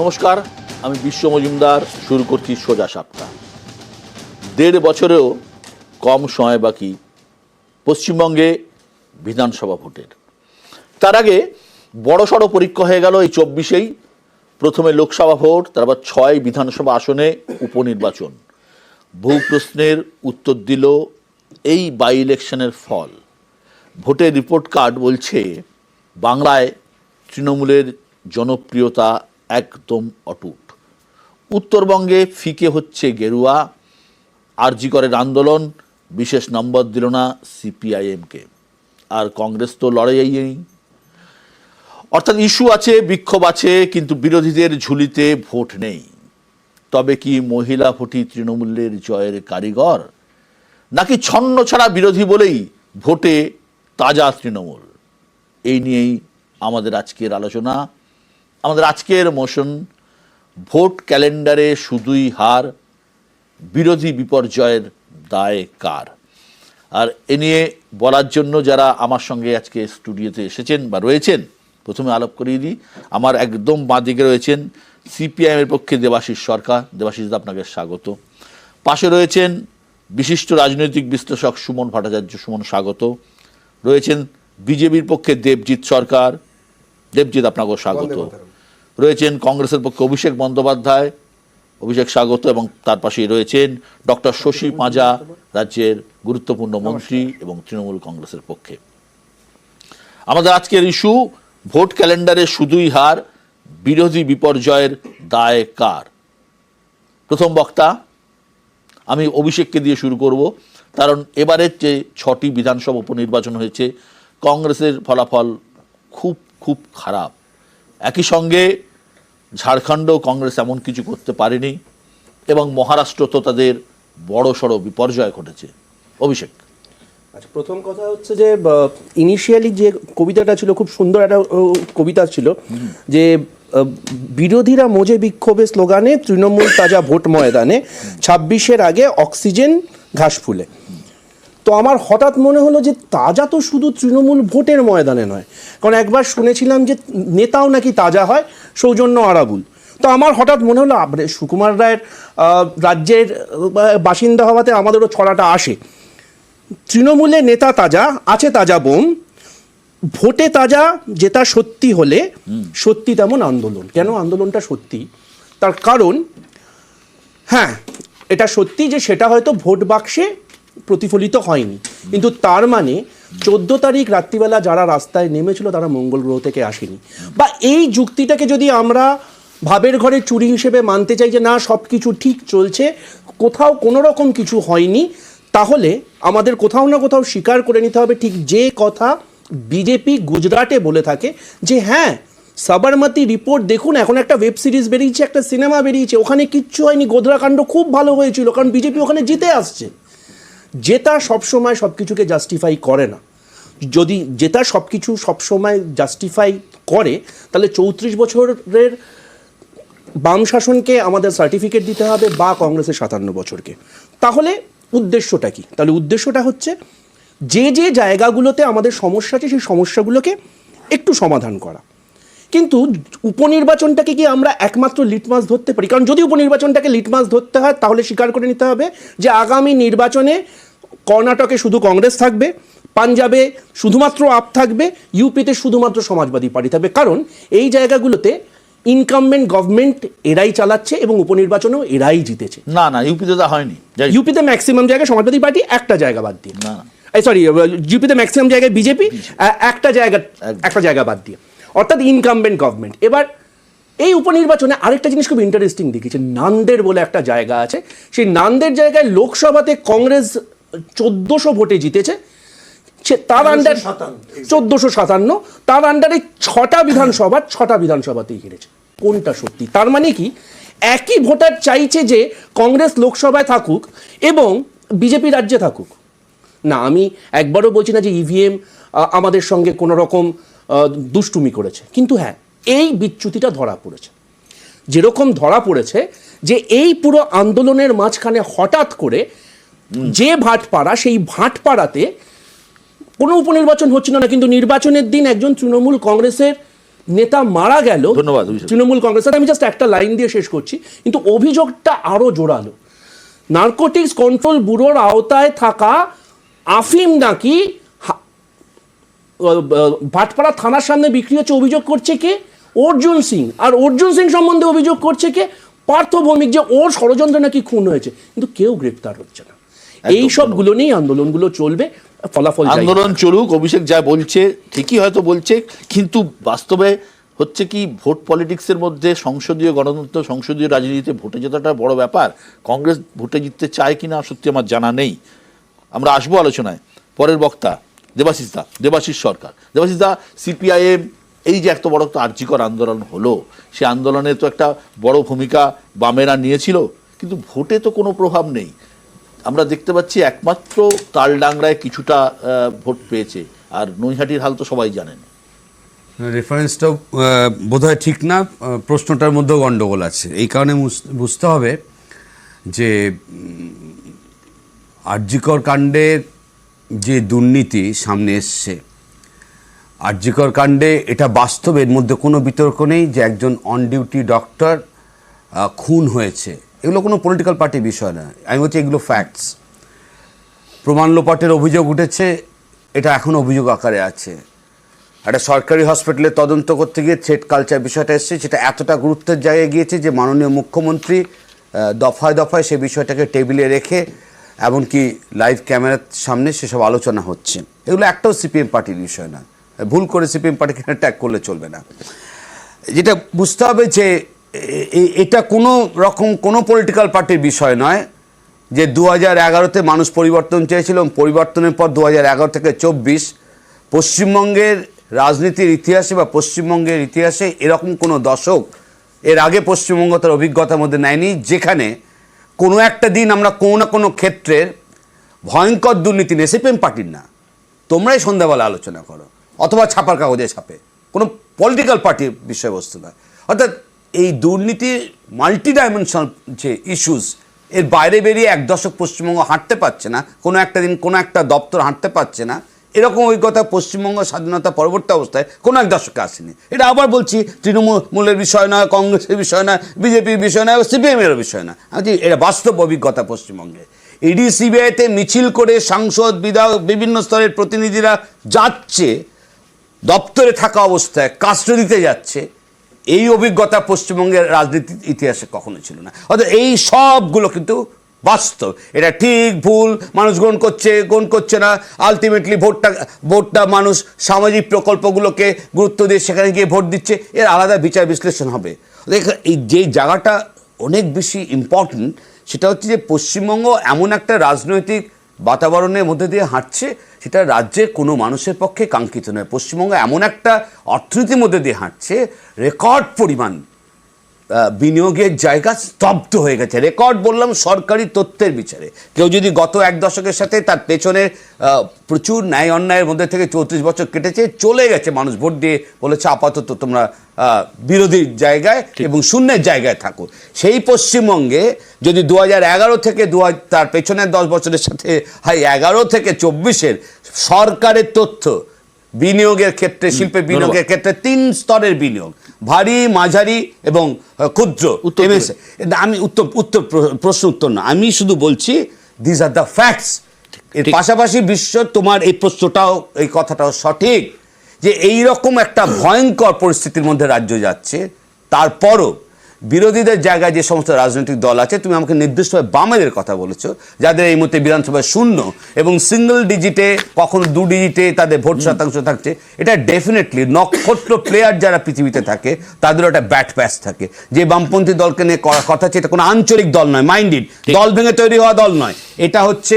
নমস্কার, আমি বিশ্ব মজুমদার। শুরু করছি সোজা সাপটা। 1.5 বছরেও কম সময় বাকি পশ্চিমবঙ্গে বিধানসভা ভোটের। তার আগে বড়সড় পরীক্ষা হয়ে গেল এই 24-এই। প্রথমে লোকসভা ভোট, তারপর 6 বিধানসভা আসনে উপনির্বাচন। বহু প্রশ্নের উত্তর দিল এই বাই ইলেকশনের ফল। ভোটের রিপোর্ট কার্ড বলছে বাংলায় তৃণমূলের জনপ্রিয়তা একদম অটুট। উত্তরবঙ্গে ফিকে হচ্ছে গেরুয়া। আরজি করের আন্দোলন বিশেষ নম্বর দিল না সিপিআইএমকে। আর কংগ্রেস তো লড়াইই নেই। অর্থাৎ ইস্যু আছে, বিক্ষোভ আছে, কিন্তু বিরোধীদের ঝুলিতে ভোট নেই। তবে কি মহিলা ভোটই তৃণমূলের জয়ের কারিগর, নাকি ছন্ন ছাড়া বিরোধী বলেই ভোটে তাজা তৃণমূল? এই নিয়েই আমাদের আজকের আলোচনা, আমাদের আজকের মোশন। ভোট ক্যালেন্ডারে শুধুই হার, বিরোধী বিপর্যয়ের দায় কার? আর এ নিয়ে বলার জন্য যারা আমার সঙ্গে আজকে স্টুডিওতে এসেছেন বা রয়েছেন, প্রথমে আলাপ করিয়ে দিই। আমার একদম বাঁদিকে রয়েছেন সিপিআইএমের পক্ষে দেবাশিস সরকার। দেবাশিস, আপনাকে স্বাগত। পাশে রয়েছেন বিশিষ্ট রাজনৈতিক বিশ্লেষক সুমন ভট্টাচার্য। সুমন, স্বাগত। রয়েছেন বিজেপির পক্ষে দেবজিৎ সরকার। দেবজিৎ, আপনাকেও স্বাগত। রয়েছেন কংগ্রেসের পক্ষে অভিষেক বন্দ্যোপাধ্যায়। অভিষেক, স্বাগত। এবং তার পাশেই রয়েছেন ডক্টর শশী পাঁজা, রাজ্যের গুরুত্বপূর্ণ মন্ত্রী এবং তৃণমূল কংগ্রেসের পক্ষে। আমাদের আজকের ইস্যু ভোট ক্যালেন্ডারে শুধুই হার, বিরোধী বিপর্যয়ের দায় কার? প্রথম বক্তা আমি অভিষেককে দিয়ে শুরু করব, কারণ এবারের যে 6টি বিধানসভা উপনির্বাচন হয়েছে, কংগ্রেসের ফলাফল খুব খুব খারাপ। একই সঙ্গে ঝাড়খণ্ডেও কংগ্রেস এমন কিছু করতে পারেনি, এবং মহারাষ্ট্র তো তাদের বড় সড়ো বিপর্যয় ঘটেছে। অভিষেক। আচ্ছা, প্রথম কথা হচ্ছে যে ইনিশিয়ালি যে কবিতাটা ছিল, খুব সুন্দর একটা কবিতা ছিল, যে বিরোধীরা মোজে বিক্ষোভে স্লোগানে, তৃণমূল তাজা ভোট ময়দানে, 26-এর আগে অক্সিজেন ঘাস ফুলে। তো আমার হঠাৎ মনে হলো যে তাজা তো শুধু তৃণমূল ভোটের ময়দানে নয়, কারণ একবার শুনেছিলাম যে নেতাও নাকি তাজা হয়, সৌজন্য আরাবুল। তো আমার হঠাৎ মনে হলো সুকুমার রায়ের রাজ্যের বাসিন্দা হওয়াতে আমাদেরও ছড়াটা আসে। তৃণমূলে নেতা তাজা, আছে তাজা বোম, ভোটে তাজা যেটা সত্যি হলে সত্যি তেমন আন্দোলন। কেন আন্দোলনটা সত্যি? তার কারণ, হ্যাঁ, এটা সত্যি যে সেটা হয়তো ভোট বাক্সে প্রতিফলিত হয়নি, কিন্তু তার মানে 14 তারিখ রাত্রিবেলা যারা রাস্তায় নেমেছিল তারা মঙ্গল গ্রহ থেকে আসেনি। বা এই যুক্তিটাকে যদি আমরা ভাবের ঘরে চুরি হিসেবে মানতে চাই যে না, সব কিছু ঠিক চলছে, কোথাও কোনো রকম কিছু হয়নি, তাহলে আমাদের কোথাও না কোথাও স্বীকার করে নিতে হবে ঠিক যে কথা বিজেপি গুজরাটে বলে থাকে, যে হ্যাঁ, সাবরমতী রিপোর্ট দেখুন, এখন একটা ওয়েব সিরিজ বেরিয়েছে, একটা সিনেমা বেরিয়েছে, ওখানে কিচ্ছু হয়নি, গোধরাকাণ্ড খুব ভালো হয়েছিল, কারণ বিজেপি ওখানে জিতে আসছে। জেতা সবসময় সব কিছুকে জাস্টিফাই করে না। যদি জেতা সব কিছু সবসময় জাস্টিফাই করে, তাহলে 34 বছরের বাম শাসনকে আমাদের সার্টিফিকেট দিতে হবে, বা কংগ্রেসের 57 বছরকে। তাহলে উদ্দেশ্যটা কি? তাহলে উদ্দেশ্যটা হচ্ছে যে যে জায়গাগুলোতে আমাদের সমস্যা আছে সেই সমস্যাগুলোকে একটু সমাধান করা। কিন্তু উপনির্বাচনটাকে কি আমরা একমাত্র লিটমাস ধরতে পারি? কারণ যদি উপনির্বাচনটাকে লিটমাস ধরতে হয়, তাহলে স্বীকার করে নিতে হবে যে আগামী নির্বাচনে কর্ণাটকে শুধু কংগ্রেস থাকবে, পাঞ্জাবে শুধুমাত্র আপ থাকবে, ইউপিতে শুধুমাত্র সমাজবাদী পার্টি থাকবে। কারণ এই জায়গাগুলোতে ইনকামবেন্ট গভর্নমেন্ট এরাই চালাচ্ছে এবং উপনির্বাচনেও এরাই জিতেছে। না না, ইউপিতে তা হয়নি। ইউপিতে ম্যাক্সিমাম জায়গায় সমাজবাদী পার্টি, একটা জায়গা বাদ দিয়ে। না, সরি, ইউপিতে ম্যাক্সিমাম জায়গায় বিজেপি, একটা জায়গা বাদ দিয়ে, অর্থাৎ ইনকামবেন্ট গভর্নমেন্ট। এবার এই উপনির্বাচনে আরেকটা জিনিস খুব ইন্টারেস্টিং দেখিয়েছে। নান্দের বলে একটা জায়গা আছে, সেই নান্দের জায়গায় লোকসভাতে কংগ্রেস 1400 ভোটে জিতেছে, তার আন্ডার 1457, তার আন্ডারে 6টা বিধানসভাতেই হেরেছে। কোনটা সত্যি? তার মানে কি একই ভোটার চাইছে যে কংগ্রেস লোকসভায় থাকুক এবং বিজেপি রাজ্যে থাকুক? না, আমি একবারও বলছি না যে ইভিএম আমাদের সঙ্গে কোনো রকম দুষ্টুমি করেছে, কিন্তু হ্যাঁ, এই বিচ্যুতিটা ধরা পড়েছে। যেরকম ধরা পড়েছে যে এই পুরো আন্দোলনের মাঝখানে হঠাৎ করে যে ভাটপাড়া, সেই ভাটপাড়াতে কোনো উপনির্বাচন হচ্ছিল না, কিন্তু নির্বাচনের দিন একজন তৃণমূল কংগ্রেসের নেতা মারা গেল ধন্যবাদ, অভিষেক। তৃণমূল কংগ্রেসের, আমি জাস্ট একটা লাইন দিয়ে শেষ করছি, কিন্তু অভিযোগটা আরো জোরালো। নার্কোটিক্স কন্ট্রোল ব্যুরোর আওতায় থাকা আফিম নাকি ভাটপাড়া থানার সামনে বিক্রি হচ্ছে, অভিযোগ করছে কে? অর্জুন সিং। আর অর্জুন সিং সম্বন্ধে অভিযোগ করছে কে? পার্থ ভৌমিক, যে ওর ষড়যন্ত্র নাকি খুন হয়েছে, কিন্তু কেউ গ্রেপ্তার হচ্ছে না। এই সবগুলো নিয়েই আন্দোলনগুলো চলবে, ফলাফল যাই হোক। আন্দোলন চলুক, অভিষেক যা বলছে ঠিকই হয়তো বলছে, কিন্তু বাস্তবে হচ্ছে কি, ভোট পলিটিক্সের মধ্যে সংসদীয় গণতন্ত্র, সংসদীয় রাজনীতিতে ভোটে জেতাটা বড় ব্যাপার। কংগ্রেস ভোটে জিততে চায় কিনা সত্যি আমার জানা নেই। আমরা আসবো আলোচনায়। পরের বক্তা দেবাশিস সরকার। দেবাশিস দা, সিপিআইএম এই যে এত বড় একটা আর্যিকর আন্দোলন হলো, সে আন্দোলনে তো একটা বড় ভূমিকা বামেরা নিয়েছিল, কিন্তু ভোটে তো কোনো প্রভাব নেই। আমরা দেখতে পাচ্ছি একমাত্র তালডাংরায় কিছুটা ভোট পেয়েছে, আর নৈহাটির হাল তো সবাই জানেন। রেফারেন্সটাও বোধহয় ঠিক না, প্রশ্নটার মধ্যেও গণ্ডগোল আছে। এই কারণে বুঝতে হবে যে আরজিকর কাণ্ডের যে দুর্নীতি সামনে এসছে, আরজিকর কাণ্ডে এটা বাস্তব, এর মধ্যে কোনো বিতর্ক নেই যে একজন অন ডিউটি ডক্টর খুন হয়েছে। এগুলো কোনো পলিটিক্যাল পার্টির বিষয় না, আমি বলছি এগুলো ফ্যাক্টস। প্রমাণ লোপাটের অভিযোগ উঠেছে, এটা এখন অভিযোগ আকারে আছে। একটা সরকারি হসপিটালে তদন্ত করতে গিয়ে থ্রেট কালচার বিষয়টা এসেছে, যেটা এতটা গুরুত্বের জায়গায় গিয়েছে যে মাননীয় মুখ্যমন্ত্রী দফায় দফায় সে বিষয়টাকে টেবিলে রেখে এমনকি লাইভ ক্যামেরার সামনে সেসব আলোচনা হচ্ছে। এগুলো একটাও সিপিএম পার্টির বিষয় না, ভুল করে সিপিএম পার্টিকে ট্যাগ করলে চলবে না। যেটা বুঝতে হবে যে এটা কোনো রকম কোনো পলিটিক্যাল পার্টির বিষয় নয় যে 2011-তে মানুষ পরিবর্তন চেয়েছিল, পরিবর্তনের পর 2011 থেকে 24 পশ্চিমবঙ্গের রাজনীতির ইতিহাসে বা পশ্চিমবঙ্গের ইতিহাসে এরকম কোনো দশক এর আগে পশ্চিমবঙ্গ তার অভিজ্ঞতার মধ্যে নেয়নি, যেখানে কোনো একটা দিন আমরা কোনো না কোনো ক্ষেত্রের ভয়ঙ্কর দুর্নীতি নিয়ে, সিপিএম পার্টির না, তোমরাই সন্ধ্যাবেলা আলোচনা করো অথবা ছাপার কাগজে ছাপে, কোনো পলিটিক্যাল পার্টির বিষয়বস্তু নয়। অর্থাৎ এই দুর্নীতির মাল্টি ডাইমেনশনাল যে ইস্যুস, এর বাইরে বেরিয়ে এক দশক পশ্চিমবঙ্গ হাঁটতে পারছে না, কোনো একটা দিন কোনো একটা দপ্তর হাঁটতে পারছে না, এরকম অভিজ্ঞতা পশ্চিমবঙ্গ স্বাধীনতা পরবর্তী অবস্থায় কোনো এক দশকে আসেনি। এটা আবার বলছি, তৃণমূলের বিষয় নয়, কংগ্রেসের বিষয় নয়, বিজেপির বিষয় নয়, সিপিএমের বিষয় না, আমি এটা বাস্তব অভিজ্ঞতা পশ্চিমবঙ্গে। ইডি সিবিআইতে মিছিল করে সাংসদ, বিধায়ক, বিভিন্ন স্তরের প্রতিনিধিরা যাচ্ছে, দপ্তরে থাকা অবস্থায় কাস্টডিতে যাচ্ছে, এই অভিজ্ঞতা পশ্চিমবঙ্গের রাজনীতির ইতিহাসে কখনো ছিল না। অর্থাৎ এই সবগুলো কিন্তু বাস্তব। এটা ঠিক ভুল মানুষ গ্রহণ করছে না, আলটিমেটলি ভোটটা মানুষ সামাজিক প্রকল্পগুলোকে গুরুত্ব দিয়ে সেখানে গিয়ে ভোট দিচ্ছে, এর আলাদা বিচার বিশ্লেষণ হবে। এই যে জায়গাটা অনেক বেশি ইম্পর্টেন্ট, সেটা হচ্ছে যে পশ্চিমবঙ্গ এমন একটা রাজনৈতিক বাতাবরণের মধ্যে দিয়ে হাঁটছে, সেটা রাজ্যের কোনো মানুষের পক্ষে কাঙ্ক্ষিত নয়। পশ্চিমবঙ্গ এমন একটা অর্থনীতির মধ্যে দিয়ে হাঁটছে, রেকর্ড পরিমাণ বিনিয়োগের জায়গা স্তব্ধ হয়ে গেছে। রেকর্ড বললাম সরকারি তথ্যের বিচারে। কেউ যদি গত এক দশকের সাথে তার পেছনে প্রচুর ন্যায় অন্যায়ের মধ্যে থেকে 34 বছর কেটেছে, চলে গেছে, মানুষ ভোট দিয়ে বলেছে আপাতত তোমরা বিরোধীর জায়গায় এবং শূন্যের জায়গায় থাকো। সেই পশ্চিমবঙ্গে যদি 2011 থেকে তার পেছনের 10 বছরের সাথে 11 থেকে 24-এর সরকারের তথ্য, বিনিয়োগের ক্ষেত্রে, শিল্পে বিনিয়োগের ক্ষেত্রে 3 স্তরের বিনিয়োগ, ভারী, মাঝারি এবং ক্ষুদ্র। আমি প্রশ্ন উত্তর না, আমি শুধু বলছি দিস আর দ্য ফ্যাক্টস। এর পাশাপাশি তোমার এই প্রশ্নটাও, এই কথাটাও সঠিক যে এইরকম একটা ভয়ঙ্কর পরিস্থিতির মধ্যে রাজ্য যাচ্ছে, তারপরও বিরোধীদের জায়গায় যে সমস্ত রাজনৈতিক দল আছে, তুমি আমাকে নির্দিষ্টভাবে বামেদের কথা বলেছো, যাদের এই মুহূর্তে বিধানসভায় 0 এবং সিঙ্গল ডিজিটে, কখনো 2 ডিজিটে তাদের ভোট শতাংশ থাকছে, এটা ডেফিনেটলি নক্ষত্র প্লেয়ার যারা পৃথিবীতে থাকে তাদেরও একটা ব্যাট প্যাচ থাকে। যে বামপন্থী দলকে নিয়ে কথা হচ্ছে, এটা কোনো আঞ্চলিক দল নয়, মাইন্ডেড দল ভেঙে তৈরি হওয়া দল নয়, এটা হচ্ছে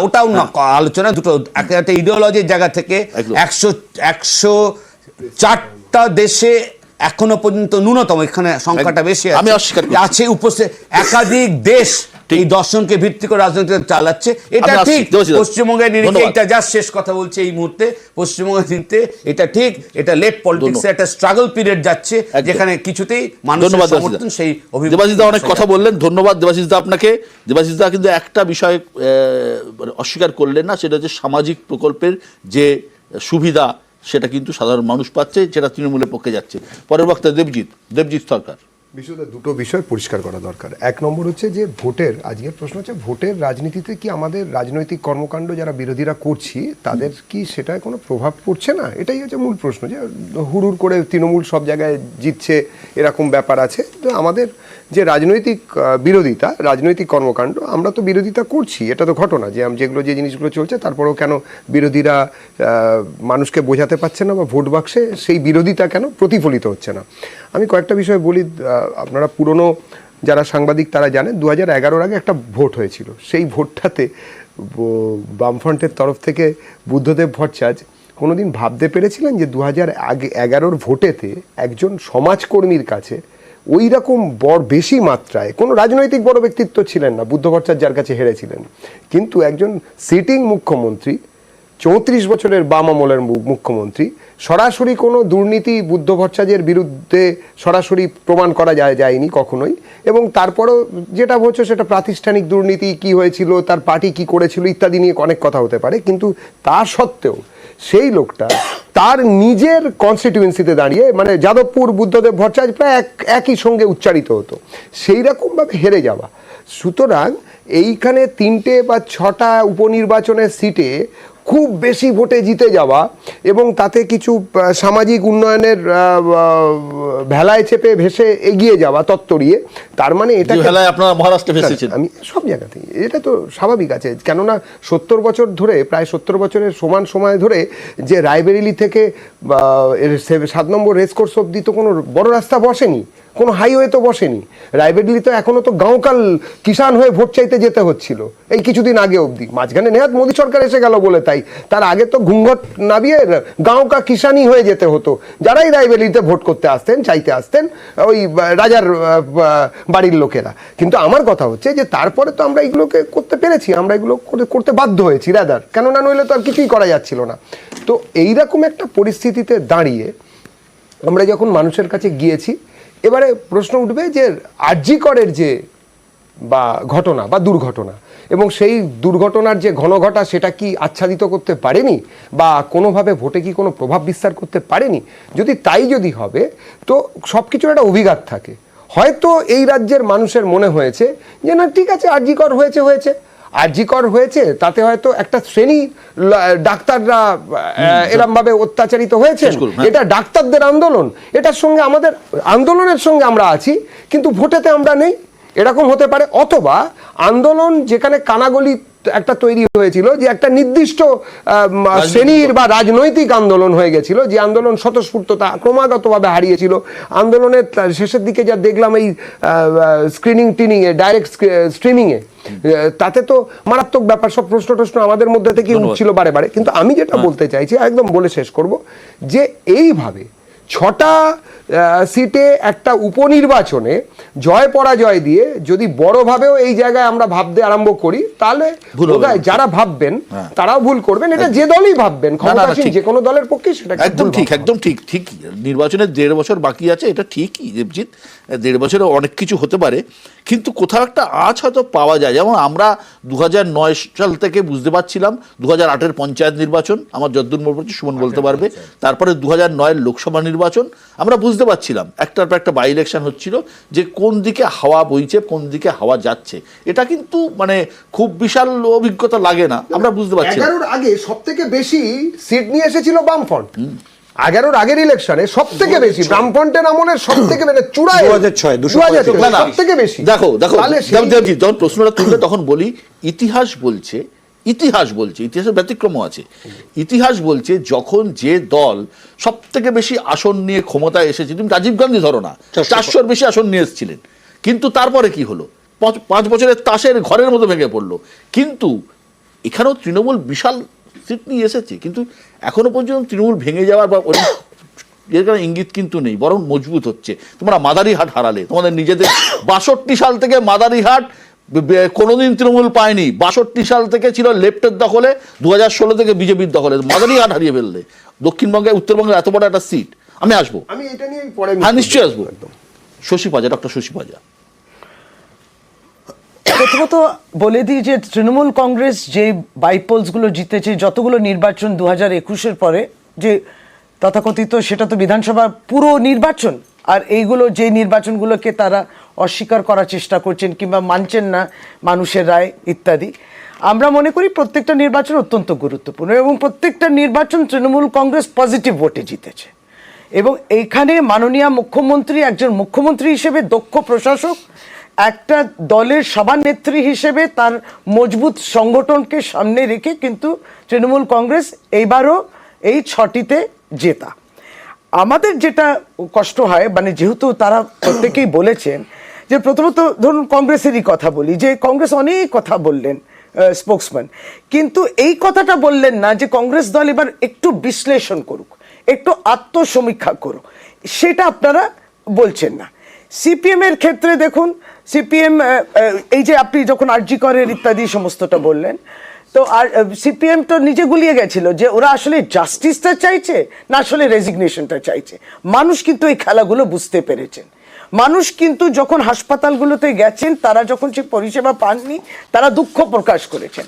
ওটাও না আলোচনা, দুটো একটা ইডিওলজির জায়গা থেকে 104টা দেশে এখনো পর্যন্ত ন্যূনতম, এখানে সংখ্যাটা বেশি আছে উপস্থিত একাধিক দেশ এই দর্শনকে ভিত্তি করে রাজনীতি চালাচ্ছে। এটা ঠিক পশ্চিমবঙ্গের নিরিখে, এটা যা শেষ কথা বলছে এই মুহূর্তে পশ্চিমবঙ্গের নিরিখে এটা ঠিক, এটা লেট পলিটিক্সে একটা স্ট্রাগল পিরিয়ড যাচ্ছে, যেখানে কিছুতেই মানুষের সমর্থন সেই দেবাশিস দা অনেক কথা বললেন, ধন্যবাদ দেবাশিস দা আপনাকে। দেবাশিস দা কিন্তু একটা বিষয় অস্বীকার করলেন না, সেটা হচ্ছে সামাজিক প্রকল্পের যে সুবিধা সেটা কিন্তু সাধারণ মানুষ পাচ্ছে, যেটা তৃণমূলের পক্ষে যাচ্ছে। পরের বক্তা দেবজিৎ সরকার। বিষয়টা দুটো বিষয় পরিষ্কার করা দরকার। এক নম্বর হচ্ছে যে ভোটের, আজকের প্রশ্ন হচ্ছে ভোটের রাজনীতিতে কি আমাদের রাজনৈতিক কর্মকাণ্ড যারা বিরোধীরা করছি তাদের কি সেটায় কোনো প্রভাব পড়ছে না, এটাই হচ্ছে মূল প্রশ্ন। যে হুড়ুর করে তৃণমূল সব জায়গায় জিতছে এরকম ব্যাপার আছে। তো আমাদের যে রাজনৈতিক বিরোধিতা, রাজনৈতিক কর্মকাণ্ড, আমরা তো বিরোধিতা করছি, এটা তো ঘটনা যে যেগুলো যে জিনিসগুলো চলছে, তারপরেও কেন বিরোধীরা মানুষকে বোঝাতে পারছে না বা ভোট বাক্সে সেই বিরোধিতা কেন প্রতিফলিত হচ্ছে না। আমি কয়েকটা বিষয় বলি, আপনারা পুরনো যারা সাংবাদিক তারা জানেন 2011 আগে একটা ভোট হয়েছিল। সেই ভোটটাতে বামফ্রন্টের তরফ থেকে বুদ্ধদেব ভট্টাচার্য কোনোদিন ভাবতে পেরেছিলেন যে 2011 ভোটেতে একজন সমাজকর্মীর কাছে ওই রকম বেশি মাত্রায় কোনো রাজনৈতিক বড় ব্যক্তিত্ব ছিলেন না বুদ্ধ ভট্টাচার্য, যার কাছে হেরেছিলেন, কিন্তু একজন সিটিং মুখ্যমন্ত্রী, 34 বছরের বাম আমলের মুখ্যমন্ত্রী, সরাসরি কোনো দুর্নীতি বুদ্ধ ভট্টাচার্যের বিরুদ্ধে সরাসরি প্রমাণ করা যায়নি কখনোই, এবং তারপরও যেটা হচ্ছে সেটা প্রাতিষ্ঠানিক দুর্নীতি কি হয়েছিল, তার পার্টি কি করেছিল ইত্যাদি নিয়ে অনেক কথা হতে পারে, কিন্তু তা সত্ত্বেও সেই লোকটা তার নিজের কনস্টিটিউয়েন্সিতে দাঁড়িয়ে, মানে যাদবপুর বুদ্ধদেব ভট্টাচার্য প্রায় একই সঙ্গে উচ্চারিত হতো, সেই রকমভাবে হেরে যাওয়া। সুতরাং এইখানে 3টে বা 6টা উপনির্বাচনের সিটে খুব বেশি ভোটে জিতে যাওয়া এবং তাতে কিছু সামাজিক উন্নয়নের ভেলায় চেপে ভেসে এগিয়ে যাওয়া তত্ত্বরিয়ে, তার মানে এটা আপনারা মহারাষ্ট্রে ভেসেছেন। আমি সব জায়গাতেই এটা তো স্বাভাবিক আছে, কেননা 70 বছর ধরে, প্রায় 70 বছরের সমান সময় ধরে যে রায়বেরেলি থেকে 7 নম্বর রেসকোর্স অব্দি তো কোনো বড় রাস্তা বসেনি, কোনো হাইওয়ে তো বসেনি। রায়বেরেলি তো এখনো তো গাঁওকাল কিষান হয়ে ভোট চাইতে যেতে হচ্ছিল এই কিছুদিন আগে অবধি। মাঝখানে নেহাত মোদী সরকার এসে গেল বলে তাই, তার আগে তো ঘুঙ্ঘট নাবিয়ে গাঁওকা কিষানই হয়ে যেতে হতো যারাই রায়বেরেলিতে ভোট করতে আসতেন, চাইতে আসতেন, ওই রাজার বাড়ির লোকেরা। কিন্তু আমার কথা হচ্ছে যে তারপরে তো আমরা এগুলোকে করতে পেরেছি, আমরা এগুলো করতে বাধ্য হয়েছি রাদার, কেননা নইলে তো আর কিছুই করা যাচ্ছিল না। তো এইরকম একটা পরিস্থিতিতে দাঁড়িয়ে আমরা যখন মানুষের কাছে গিয়েছি, এবারে প্রশ্ন উঠবে যে আরজি করের যে বা ঘটনা বা দুর্ঘটনা, এবং সেই দুর্ঘটনার যে ঘনঘটা সেটা কি আচ্ছাদিত করতে পারেনি বা কোনোভাবে ভোটে কি কোনো প্রভাব বিস্তার করতে পারেনি? যদি হবে তো সব কিছুর একটা অভিঘাত থাকে। হয়তো এই রাজ্যের মানুষের মনে হয়েছে যে না ঠিক আছে, আরজিকর হয়েছে তাতে হয়তো একটা শ্রেণী ডাক্তাররা এরমভাবে অত্যাচারিত হয়েছে, এটা ডাক্তারদের আন্দোলন, এটার সঙ্গে আমাদের আন্দোলনের সঙ্গে আমরা আছি কিন্তু ভোটেতে আমরা নেই, এরকম হতে পারে। অথবা আন্দোলন যেখানে কানাগলি একটা তৈরি হয়েছিল, যে একটা নির্দিষ্ট শ্রেণীর বা রাজনৈতিক আন্দোলন হয়ে গেছিল, যে আন্দোলন স্বতঃস্ফূর্ততা ক্রমাগতভাবে হারিয়েছিল। আন্দোলনের শেষের দিকে যা দেখলাম এই ডাইরেক্ট স্ট্রিমিংয়ে, তাতে তো মারাত্মক ব্যাপার, সব প্রশ্ন আমাদের মধ্যে থেকে উঠছিল বারে বারে। কিন্তু আমি যেটা বলতে চাইছি, একদম বলে শেষ করব, যে এইভাবে 6টা সিটে একটা উপনির্বাচনে জয় পরাজয় দিয়ে যদি বড়ভাবেও এই জায়গায় আমরা ভাবতে আরম্ভ করি, তাহলে যারা ভাববেন তারাও ভুল করবেন। এটা যে দলই ভাববেন, ক্ষমতাসীন যে কোনো দলের পক্ষে সেটা একদম ঠিক। নির্বাচনের 1.5 বছর বাকি আছে, এটা ঠিকই দেবজিৎ, 1.5 বছরে অনেক কিছু হতে পারে, কিন্তু কোথাও একটা আজ হয়তো পাওয়া যায়। যেমন আমরা 2009 সাল থেকে বুঝতে পারছিলাম, 2008-এর পঞ্চায়েত নির্বাচন, আমার যদ্দূর মনে পড়ছে সুমন বলতে পারবে, তারপরে 2009-এর লোকসভা নির্বাচন, আমরা বুঝতে পারছিলাম একটার পর একটা বাই ইলেকশন হচ্ছিল, যে কোন দিকে হাওয়া বইছে, কোন দিকে হাওয়া যাচ্ছে। এটা কিন্তু মানে খুব বিশাল অভিজ্ঞতা লাগে না, আমরা বুঝতে পারছি। 11-র আগে সব থেকে বেশি সিট নিয়ে এসেছিল বামফ্রন্ট, 11-র আগের ইলেকশনে সব থেকে বেশি বামফ্রন্টের আমলের সব থেকে চূড়ায় 2006 সব থেকে বেশি। দেখো যখন প্রশ্নটা তুললে তখন বলি ইতিহাস বলছে, ইতিহাসের ব্যতিক্রমও আছে। ইতিহাস বলছে যখন যে দল সব থেকে বেশি আসন নিয়ে ক্ষমতায় এসেছে, তুমি রাজীব গান্ধী ধরো না, 400-র বেশি আসন নিয়ে এসেছিলেন, কিন্তু তারপরে কি হলো, 5 বছরের তাসের ঘরের মতো ভেঙে পড়লো। কিন্তু এখানেও তৃণমূল বিশাল সিট নিয়ে এসেছে, কিন্তু এখনো পর্যন্ত তৃণমূল ভেঙে যাওয়ার বা এর কারণে ইঙ্গিত কিন্তু নেই, বরং মজবুত হচ্ছে। তোমরা মাদারিহাট হারালে, তোমাদের নিজেদের 62 সাল থেকে মাদারিহাট কোনোদিন তৃণমূল পায়নি, 62 সাল থেকে ছিল লেফটের দখলে, 2016 থেকে বিজেপির দখলে, মাদারিহাট হারিয়ে ফেললে। দক্ষিণবঙ্গে উত্তরবঙ্গের এত বড় একটা সিট। আমি আসবো, আমি এটা নিয়ে পরে নিশ্চয়ই আসবো। ডক্টর শশী পাজা। প্রথমত বলে দিই যে তৃণমূল কংগ্রেস যে বাইপোলসগুলো জিতেছে, যতগুলো নির্বাচন 2021-এর পরে, যে তথাকথিত সেটা তো বিধানসভা পুরো নির্বাচন, আর এইগুলো যে নির্বাচনগুলোকে তারা অস্বীকার করার চেষ্টা করছেন কিংবা মানছেন না মানুষের রায় ইত্যাদি। আমরা মনে করি প্রত্যেকটা নির্বাচন অত্যন্ত গুরুত্বপূর্ণ এবং প্রত্যেকটা নির্বাচন তৃণমূল কংগ্রেস পজিটিভ ভোটে জিতেছে এবং এইখানে মাননীয় মুখ্যমন্ত্রী একজন মুখ্যমন্ত্রী হিসেবে দক্ষ প্রশাসক, একটা দলের সভানেত্রী হিসেবে তার মজবুত সংগঠনকে সামনে রেখে কিন্তু তৃণমূল কংগ্রেস এইবারও এই 6টিতে জেতা। আমাদের যেটা কষ্ট হয়, মানে যেহেতু তারা প্রত্যেকেই বলেছেন যে প্রথমত ধরুন কংগ্রেসেরই কথা বলি, যে কংগ্রেস অনেক কথা বললেন স্পোক্সম্যান, কিন্তু এই কথাটা বললেন না যে কংগ্রেস দল এবার একটু বিশ্লেষণ করুক, একটু আত্মসমীক্ষা করুক, সেটা আপনারা বলছেন না। সিপিএম এর ক্ষেত্রে দেখুন, সিপিএম এই যে আপনি যখন আরজি করের ইত্যাদি সমস্তটা বললেন, তো আর সিপিএম তো নিজে গুলিয়ে গেছিল যে ওরা আসলে জাস্টিসটা চাইছে না আসলে রেজিগনেশনটা চাইছে। মানুষ কিন্তু এই খেলাগুলো বুঝতে পেরেছেন। মানুষ কিন্তু যখন হাসপাতালগুলোতে গেছেন, তারা যখন সে পরিষেবা পাননি, তারা দুঃখ প্রকাশ করেছেন।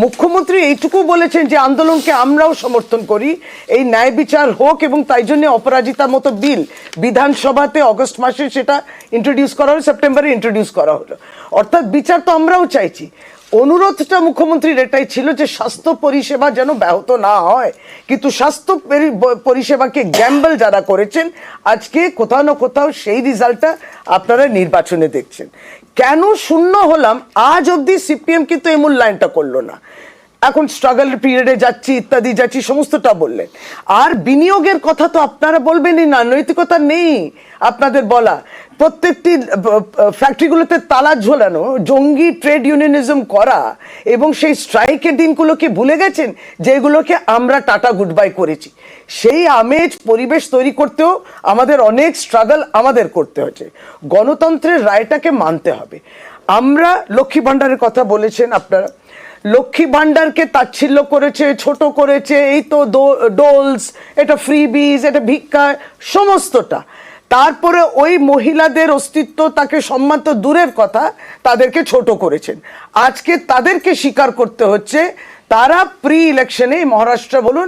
মুখ্যমন্ত্রী এইটুকু বলেছেন যে আন্দোলনকে আমরাও সমর্থন করি, এই ন্যায় বিচার হোক, এবং তাই জন্য অপরাজিতার মতো বিল বিধানসভাতে অগস্ট মাসে সেটা ইন্ট্রোডিউস করা হলো, সেপ্টেম্বরে ইন্ট্রোডিউস করা হলো। অর্থাৎ বিচার তো আমরাও চাইছি। অনুরোধটা মুখ্যমন্ত্রীর এটাই ছিল যে স্বাস্থ্য পরিষেবা যেন ব্যাহত না হয়, কিন্তু স্বাস্থ্য পরিষেবাকে গ্যাম্বল যারা করেছেন, আজকে কোথাও না কোথাও সেই রেজাল্টটা আপনারা নির্বাচনে দেখছেন। কেন শূন্য হলাম আজ অবধি সিপিএম কিন্তু এই মূল্যায়নটা করলো না। এখন স্ট্রাগল পিরিয়ডে যাচ্ছি ইত্যাদি যাচ্ছি সমস্তটা বললেন, আর বিনিয়োগের কথা তো আপনারা বলবেনই না, নৈতিকতা নেই আপনাদের বলা। প্রত্যেকটি ফ্যাক্টরিগুলোতে তালা ঝোলানো, জঙ্গি ট্রেড ইউনিয়নিজম করা এবং সেই স্ট্রাইকের দিনগুলোকে ভুলে গেছেন, যেগুলোকে আমরা টাটা গুড বাই করেছি। সেই আমেজ পরিবেশ তৈরি করতেও আমাদের অনেক স্ট্রাগল আমাদের করতে হচ্ছে। গণতন্ত্রের রায়টাকে মানতে হবে। আমরা লক্ষ্মী ভাণ্ডারের কথা বলেছেন আপনারা, লক্ষ্মী ভাণ্ডারকে তাচ্ছিল্য করেছে, ছোট করেছে, এই তো ডোলস, এটা ফ্রিবিজ, এটা ভিক্ষা, সমস্তটা। তারপরে ওই মহিলাদের অস্তিত্ব, তাকে সম্মান তো দূরের কথা, তাদেরকে ছোট করেছেন। আজকে তাদেরকে স্বীকার করতে হচ্ছে তারা প্রি ইলেকশনে মহারাষ্ট্র বলুন,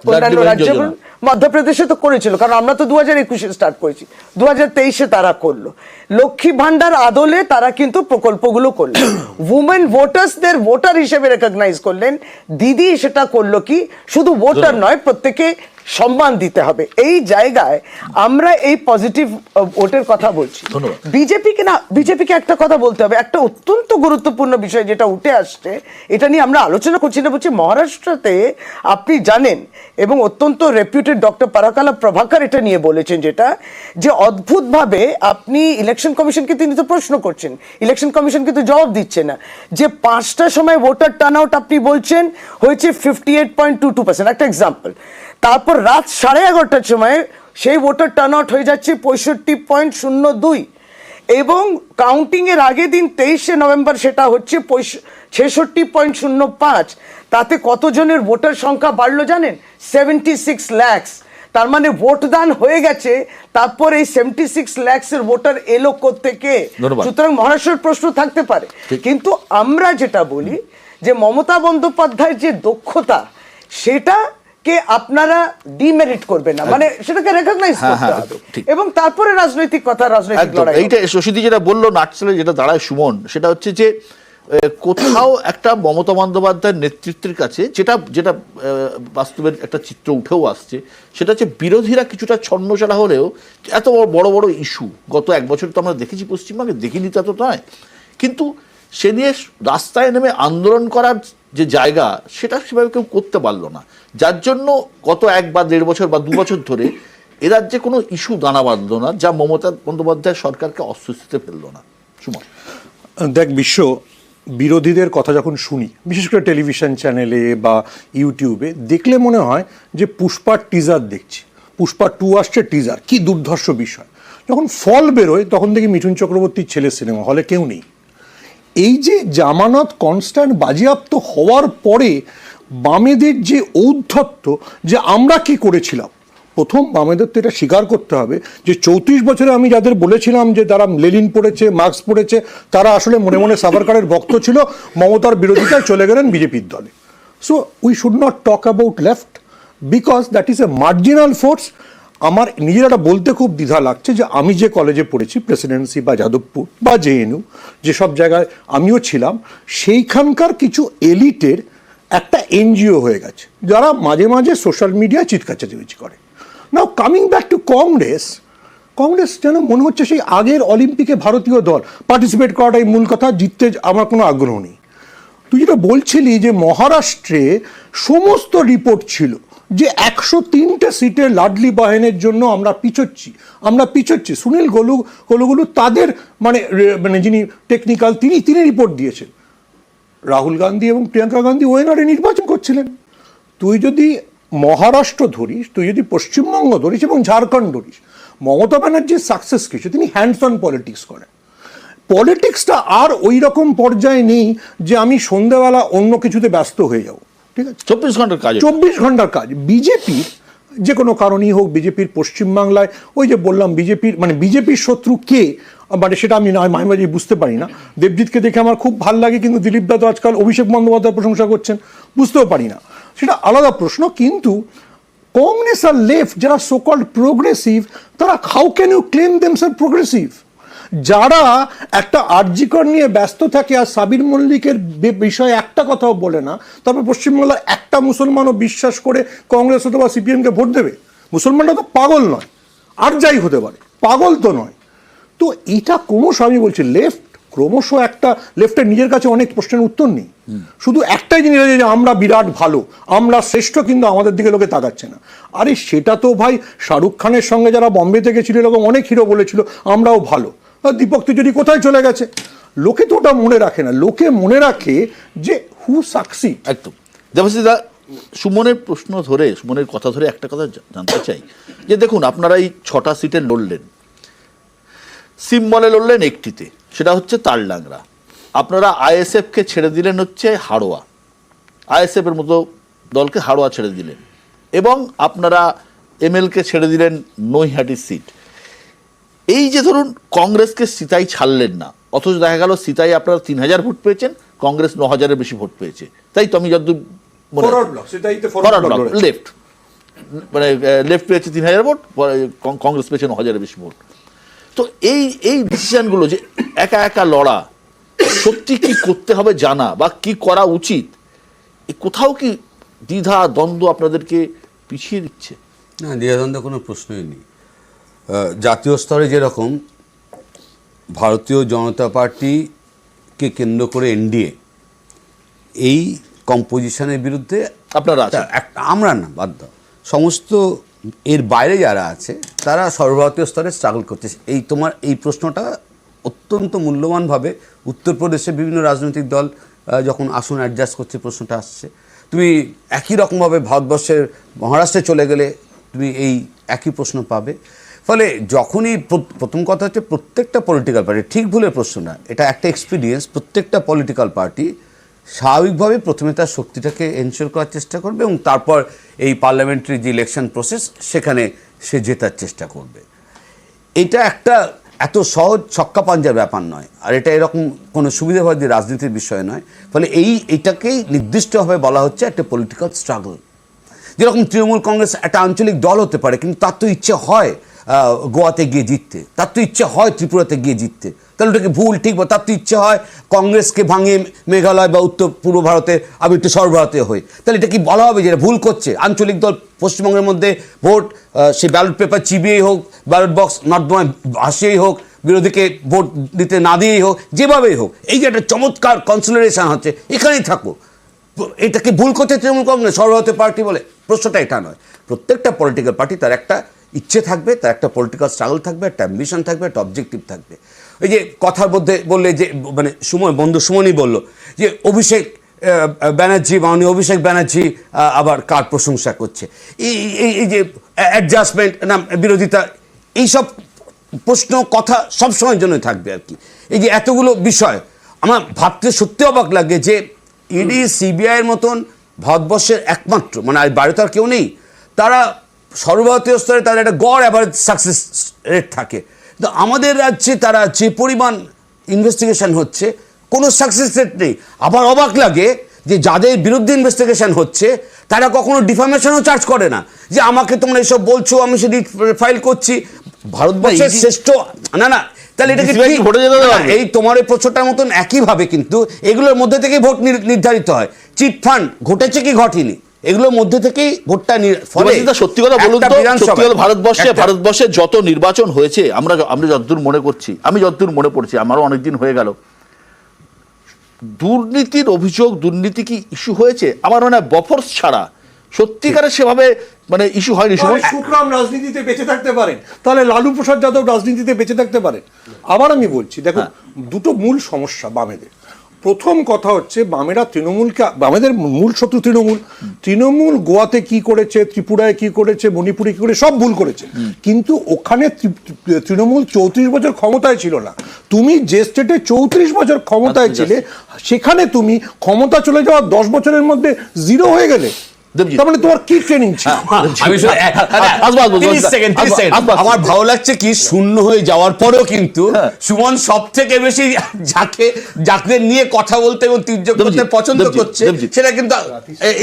অন্যান্য রাজ্য বলুন, মধ্যপ্রদেশে তো করেছিল, কারণ আমরা তো 2021-এ স্টার্ট করেছি, 2023-এ তারা করলো। লক্ষ্মী ভান্ডার আদলে তারা কিন্তু প্রকল্পগুলো করলো, উমেন ভোটার্সদের ভোটার হিসেবে রেকগনাইজ করলেন। দিদি সেটা করলো কি, শুধু ভোটার নয়, প্রত্যেকে সম্মান দিতে হবে। এই জায়গায় আমরা এই পজিটিভ ভোটের কথা বলছি। বিজেপিকে একটা কথা বলতে হবে, একটা অত্যন্ত গুরুত্বপূর্ণ বিষয় যেটা উঠে আসছে, এটা নিয়ে আমরা আলোচনা করছি না, বলছি মহারাষ্ট্রতে আপনি জানেন, এবং অত্যন্ত রেপুটেড ডক্টর পারাকালা প্রভাকর এটা নিয়ে বলেছেন, যেটা যে অদ্ভুতভাবে আপনি ইলেকশন কমিশনকে তিনি তো প্রশ্ন করছেন, ইলেকশন কমিশন কিন্তু জবাব দিচ্ছে না, যে 5টার সময় ভোটার টার্ন আউট আপনি বলছেন হয়েছে 58.22%, একটা এক্সাম্পল। তারপর রাত 11:30টার সময় সেই ভোটার টার্ন আউট হয়ে যাচ্ছে 65.02, এবং কাউন্টিং এর আগের দিন 23শে নভেম্বর সেটা হচ্ছে 66.05। তাতে কতজনের ভোটার সংখ্যা বাড়লো জানেন? 76 লাখ। তার মানে ভোটদান হয়ে গেছে, তারপর এই 76 লাখের ভোটার এলো কোত্থেকে? সুতরাং মহারাষ্ট্রের প্রশ্ন থাকতে পারে, কিন্তু আমরা যেটা বলি যে মমতা বন্দ্যোপাধ্যায়ের যে দক্ষতা, সেটা কে আপনারা ডিমেরিট করবেন না, মানে সেটাকে রেকগনাইজ করতে হবে, এবং তারপরে রাজনৈতিক কথা, রাজনৈতিক লড়াই। এইটা শশীদি যেটা বললো, নাটসেলে যেটা দাঁড়ায় সুমন, সেটা হচ্ছে যে কোথাও একটা মমতা বন্দ্যোপাধ্যায়ের নেতৃত্বের কাছে যেটা যেটা বাস্তবের একটা চিত্র উঠেও আসছে, সেটা হচ্ছে বিরোধীরা কিছুটা ছন্নছাড়া হলেও এত বড় বড় ইস্যু গত 1 বছর তো আমরা দেখেছি পশ্চিমবঙ্গে, দেখিনি তা তো নয়, কিন্তু সে নিয়ে রাস্তায় নেমে আন্দোলন করার যে জায়গা, সেটা সেভাবে কেউ করতে পারলো না, যার জন্য গত 1 বা 1.5 বছর বা 2 বছর ধরে এ রাজ্যে কোনো ইস্যু দানা বাঁধলো না, যা মমতা বন্দ্যোপাধ্যায় সরকারকে অস্বস্তিতে ফেললো না। সুমন, দেখ বিশ্ব, বিরোধীদের কথা যখন শুনি, বিশেষ করে টেলিভিশন চ্যানেলে বা ইউটিউবে, দেখলে মনে হয় যে পুষ্পার টিজার দেখছি, পুষ্পা 2 আসছে টিজার, কি দুর্ধর্ষ বিষয়। যখন ফল বেরোয় তখন দেখি মিঠুন চক্রবর্তীর ছেলের সিনেমা, হলে কেউ নেই। এই যে জামানত কনস্ট্যান্ট বাজেয়াপ্ত হওয়ার পরে বামেদের যে ঔদ্ধত্য, যে আমরা কি করেছিলাম, প্রথম বামেদের তো এটা স্বীকার করতে হবে যে 34 বছরে আমি যাদের বলেছিলাম যে তারা লেনিন পড়েছে, মার্কস পড়েছে, তারা আসলে মনে মনে সাভারকারের ভক্ত ছিল, মমতার বিরোধিতায় চলে গেলেন বিজেপির দলে। So we should not talk about left, because that is a marginal force. আমার নিজের একটা বলতে খুব দ্বিধা লাগছে যে আমি যে কলেজে পড়েছি, প্রেসিডেন্সি বা যাদবপুর বা জেএনইউ, যেসব জায়গায় আমিও ছিলাম, সেইখানকার কিছু এলিটের একটা এনজিও হয়ে গেছে যারা মাঝে মাঝে সোশ্যাল মিডিয়ায় চিৎকার চেঁচামেচি করে। নাও coming back to Congress, Congress যেন মনে হচ্ছে সেই আগের অলিম্পিকে ভারতীয় দল পার্টিসিপেট করাটাই মূল কথা, জিততে আমার কোনো আগ্রহ নেই। তুই যেটা বলছিলি যে মহারাষ্ট্রে সমস্ত রিপোর্ট ছিল যে 103টে সিটে লাডলি বাহিনীর জন্য আমরা পিছোচ্ছি। সুনীল গোলুগুলু তাদের মানে যিনি টেকনিক্যাল তিনি রিপোর্ট দিয়েছেন। রাহুল গান্ধী এবং প্রিয়াঙ্কা গান্ধী ওয়েনারে নির্বাচন করছিলেন। তুই যদি মহারাষ্ট্র ধরিস, তুই যদি পশ্চিমবঙ্গ ধরিস এবং ঝাড়খণ্ড ধরিস, মমতা ব্যানার্জির সাকসেস কিছু, তিনি হ্যান্ডস অন পলিটিক্স করেন। পলিটিক্সটা আর ওই রকম পর্যায়ে নেই যে আমি সন্ধ্যাবেলা অন্য কিছুতে ব্যস্ত হয়ে যাব, ঠিক আছে? 24 ঘন্টার কাজ। 24 ঘন্টার কাজ। বিজেপির যে কোনো কারণেই হোক, বিজেপির পশ্চিমবাংলায় ওই যে বললাম বিজেপির শত্রু কে, মানে সেটা আমি মাঝে মাঝে বুঝতে পারি না। দেবজিৎকে দেখে আমার খুব ভালো লাগে, কিন্তু দিলীপ দা তো আজকাল অভিষেক বন্দ্যোপাধ্যায়ের প্রশংসা করছেন, বুঝতেও পারি না, সেটা আলাদা প্রশ্ন। কিন্তু কংগ্রেস আর লেফট যারা সো কল্ড প্রোগ্রেসিভ, তারা how can you claim themself progressive? যারা একটা আরজিকর নিয়ে ব্যস্ত থাকে আর সাবির মল্লিকের বিষয়ে একটা কথাও বলে না, তবে পশ্চিমবাংলার একটা মুসলমানও বিশ্বাস করে কংগ্রেস অথবা সিপিএমকে ভোট দেবে? মুসলমানরা তো পাগল নয়, আর যাই হতে পারে, পাগল তো নয়। তো এটা ক্রমশ, আমি বলছি লেফটের নিজের কাছে অনেক প্রশ্নের উত্তর নেই। শুধু একটাই জিনিস আছে যে আমরা বিরাট ভালো, আমরা শ্রেষ্ঠ, কিন্তু আমাদের দিকে লোকে তাকাচ্ছে না। আরে সেটা তো ভাই শাহরুখ খানের সঙ্গে যারা বম্বে থেকে ছিল এরকম অনেক হিরো বলেছিল আমরাও ভালো। দীপক তিজুরি কোথায় চলে গেছে? লোকে তো ওটা মনে রাখে না, লোকে মনে রাখে যে হু সাকসিড। একদম। দেবশ্রীদা, সুমনের কথা ধরে একটা কথা জানতে চাই যে দেখুন, আপনারা এই 6টা সিটে লড়লেন, সিম্বলে লড়লেন একটিতে, সেটা হচ্ছে তালডাংরা। আপনারা আইএসএফকে ছেড়ে দিলেন হচ্ছে হাড়োয়া, আইএসএফ এর মতো দলকে হাড়োয়া ছেড়ে দিলেন, এবং আপনারা এমএলকে ছেড়ে দিলেন নৈহাটির সিট। এই যে ধরুন কংগ্রেসকে সিতাই ছাড়লেন না, অথচ দেখা গেল সিতাই আপনারা 3000 ভোট পেয়েছেন, কংগ্রেস 9000-এর বেশি ভোট পেয়েছে, তাই তো আমি যতদূর লেফট লেফট পেয়েছে 3000 ভোট, কংগ্রেস পেয়েছে 9000-এর বেশি ভোট। তো এই ডিসিশনগুলো যে একা একা লড়া, সত্যি কি করতে হবে জানা বা কি করা উচিত, কোথাও কি দ্বিধা দ্বন্দ্ব আপনাদেরকে পিছিয়ে দিচ্ছে? না, দ্বিধাদ্বন্দ্ব কোনো প্রশ্নই নেই। জাতীয় স্তরে যেরকম ভারতীয় জনতা পার্টিকে কেন্দ্র করে এনডিএ এই কম্পোজিশনের বিরুদ্ধে আপনারা আমরা না, বাধ্য সমস্ত এর বাইরে যারা আছে তারা সর্বভারতীয় স্তরে স্ট্রাগল করছে। তোমার এই প্রশ্নটা অত্যন্ত মূল্যবানভাবে উত্তরপ্রদেশে বিভিন্ন রাজনৈতিক দল যখন আসন অ্যাডজাস্ট করছে, প্রশ্নটা আসছে। তুমি একই রকমভাবে ভারতবর্ষের মহারাষ্ট্রে চলে গেলে তুমি এই একই প্রশ্ন পাবে। ফলে যখনই প্রথম কথা হচ্ছে, প্রত্যেকটা পলিটিক্যাল পার্টি, ঠিক ভুলের প্রশ্ন না, এটা একটা এক্সপিরিয়েন্স, প্রত্যেকটা পলিটিক্যাল পার্টি স্বাভাবিকভাবে প্রথমে তার শক্তিটাকে এনশিওর করার চেষ্টা করবে এবং তারপর এই পার্লামেন্টারি যে ইলেকশন প্রসেস সেখানে সে জেতার চেষ্টা করবে। এটা একটা এত সহজ ছক্কা পাঞ্জার ব্যাপার নয়, আর এটা এরকম কোনো সুবিধাবাদী রাজনীতির বিষয় নয়। ফলে এইটাকেই নির্দিষ্টভাবে বলা হচ্ছে একটা পলিটিক্যাল স্ট্রাগল। যেরকম তৃণমূল কংগ্রেস একটা আঞ্চলিক দল হতে পারে, কিন্তু তার তো ইচ্ছে হয় গোয়াতে গিয়ে জিততে, তার তো ইচ্ছে হয় ত্রিপুরাতে গিয়ে জিততে, তাহলে ওটাকে ভুল ঠিক? তার তো ইচ্ছে হয় কংগ্রেসকে ভাঙিয়ে মেঘালয় বা উত্তর পূর্ব ভারতে আমি একটু সর্বভারতীয় হই, তাহলে এটা কি বলা হবে যে এটা ভুল করছে? আঞ্চলিক দল পশ্চিমবঙ্গের মধ্যে ভোট, সে ব্যালট পেপার চিবিয়েই হোক, ব্যালট বক্স নর্দমায় ভাসিয়েই হোক, বিরোধীকে ভোট দিতে না দিয়েই হোক, যেভাবেই হোক, এই যে একটা চমৎকার কনসলিডেশন হচ্ছে, এখানেই থাকো, এটাকে ভুল করছে তৃণমূল কংগ্রেস সর্বভারতীয় পার্টি বলে? প্রশ্নটা এটা নয়। প্রত্যেকটা পলিটিক্যাল পার্টি তার একটা ইচ্ছে থাকবে, তার একটা পলিটিক্যাল স্ট্রাগল থাকবে, একটা অ্যাম্বিশন থাকবে, একটা অবজেক্টিভ থাকবে। এই যে কথার মধ্যে বললে যে মানে বন্ধু সুমনই বলল যে অভিষেক ব্যানার্জি, মাননীয় অভিষেক ব্যানার্জি আবার কার প্রশংসা করছে, এই যে অ্যাডজাস্টমেন্ট না বিরোধিতা, এইসব প্রশ্ন কথা সবসময়ের জন্যই থাকবে আর কি। এই যে এতগুলো বিষয় আমার ভাবতে সত্যি অবাক লাগে যে ইডি সিবিআইয়ের মতন ভারতবর্ষের একমাত্র, মানে আর বাইরে তো আর কেউ নেই, তারা সর্বভারতীয় স্তরে তাদের একটা গড় অ্যাভারেজ সাকসেস রেট থাকে, কিন্তু আমাদের রাজ্যে তারা যে পরিমাণ ইনভেস্টিগেশন হচ্ছে কোনো সাকসেস রেট নেই। আবার অবাক লাগে যে যাদের বিরুদ্ধে ইনভেস্টিগেশন হচ্ছে তারা কখনো ডিফামেশনও চার্জ করে না, যে আমাকে তোমরা এসব বলছো, আমি সেটি ফাইল করছি। ভারতবর্ষের শ্রেষ্ঠ না তাহলে এটা কি ভোটে যেতে না, এই তোমার এই প্রশ্নটার মতন একইভাবে কিন্তু এগুলোর মধ্যে থেকেই ভোট নির্ধারিত হয়। চিট ফান্ড ঘটেছে কি ঘটেনি, এগুলোর মধ্যে থেকেই ভোটটা ফলে। সত্যি কথা বলুন তো, সত্যি কথা, ভারতবর্ষে যত নির্বাচন হয়েছে, আমরা যতদূর মনে করছি, আমি যতদূর মনে পড়ছি, আমারও অনেকদিন হয়ে গেল, দুর্নীতির অভিযোগ, দুর্নীতি কি ইস্যু হয়েছে আমার মনে হয় বফর্স ছাড়া সত্যিকারের সেভাবে মানে ইস্যু হয়নি। সুখরাম রাজনীতিতে বেঁচে থাকতে পারেন, তাহলে লালু প্রসাদ যাদব রাজনীতিতে বেঁচে থাকতে পারেন। আবার আমি বলছি, দেখুন দুটো মূল সমস্যা বামেদের। প্রথম কথা হচ্ছে বামেরা তৃণমূলকে, বামেদের মূল শত্রু তৃণমূল গোয়াতে কি করেছে, ত্রিপুরায় কি করেছে, মণিপুরে কি করেছে, সব ভুল করেছে। কিন্তু ওখানে তৃণমূল 34 বছর ক্ষমতায় ছিল না। তুমি যে স্টেটে 34 বছর ক্ষমতায় ছিলে, সেখানে তুমি ক্ষমতা চলে যাওয়ার 10 বছরের মধ্যে জিরো হয়ে গেলে, তার মানে তোমার কি ট্রেনিং ছিল? আমার ভালো লাগছে কি শূন্য হয়ে যাওয়ার পরেও কিন্তু সুমন সব থেকে বেশি যাকে নিয়ে কথা বলতে এবং তির্যক করতে পছন্দ করছে, সেটা কিন্তু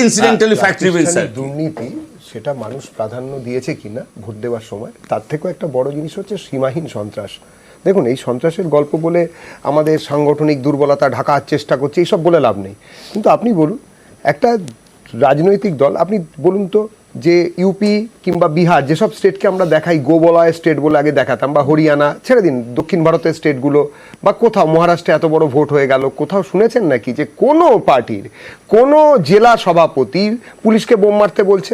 ইনসিডেন্টালি ফ্যাক্টরি দুর্নীতি, সেটা মানুষ প্রাধান্য দিয়েছে কিনা ভোট দেওয়ার সময়, তার থেকেও একটা বড় জিনিস হচ্ছে সীমাহীন সন্ত্রাস। দেখুন, এই সন্ত্রাসের গল্প বলে আমাদের সাংগঠনিক দুর্বলতা ঢাকার চেষ্টা করছে, এইসব বলে লাভ নেই। কিন্তু আপনি বলুন, একটা রাজনৈতিক দল, আপনি বলুন তো, যে ইউপি কিংবা বিহার, যেসব স্টেটকে আমরা দেখাই গোবলয় স্টেট বলে আগে দেখাতাম, বা হরিয়ানা, ছেড়ে দিন দক্ষিণ ভারতের স্টেটগুলো, বা কোথাও মহারাষ্ট্রে এত বড় ভোট হয়ে গেল, কোথাও শুনেছেন নাকি যে কোনো পার্টির কোনো জেলা সভাপতি পুলিশকে বোম মারতে বলছে?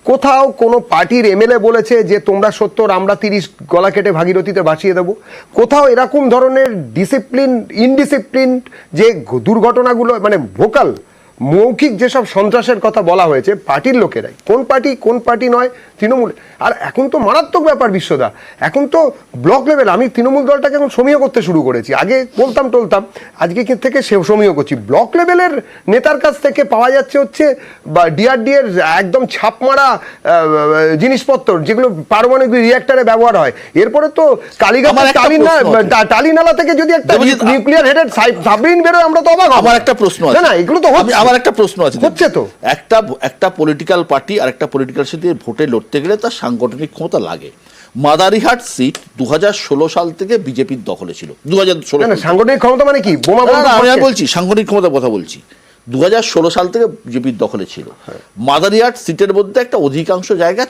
কোথাও কোনো পার্টির এমএলএ বলেছে যে তোমরা 70 আমরা 30 গলা কেটে ভাগীরথীতে ভাসিয়ে দেবো? কোথাও এরকম ধরনের ইনডিসিপ্লিন যে দুর্ঘটনাগুলো, মানে ভোকাল মৌখিক যেসব সন্ত্রাসের কথা বলা হয়েছে পার্টির লোকেরাই, কোন পার্টি নয়, তৃণমূল। আর এখন তো মারাত্মক ব্যাপার বিশ্বদা, এখন তো ব্লক লেভেল, আমি তৃণমূল দলটাকে এখন সমীহ করতে শুরু করেছি, আগে বলতাম টলতাম, আজকে থেকে সমীহ করছি। ব্লক লেভেলের নেতার কাছ থেকে পাওয়া যাচ্ছে হচ্ছে বা ডিআরডি এর একদম ছাপ মারা জিনিসপত্র, যেগুলো পারমাণবিক রিঅ্যাক্টরে ব্যবহার হয়। এরপরে তো কালীঘাট টালিনালা থেকে যদি একটা নিউক্লিয়ার হেডেড সাবমেরিন বেরোয়, আমরা তো অবাক। আমার একটা প্রশ্ন আছে, না এগুলো তো আমার একটা প্রশ্ন আছে, হচ্ছে তো একটা পলিটিক্যাল পার্টি আর একটা পলিটিক্যাল সাথে ভোটে লড়তে গেলে তার সাংগঠনিক ক্ষমতা লাগে। মাদারিহাট সিট 2016 সাল থেকে বিজেপির দখলে ছিল। 2016 সাংগঠনিক ক্ষমতা মানে কি? বোমা আমি বলছি সাংগঠনিক ক্ষমতার কথা বলছি। 2016 সাল থেকে বিজেপির দখলে ছিল। মাদারিহাট সিটের মধ্যে একটা অধিকাংশ জায়গা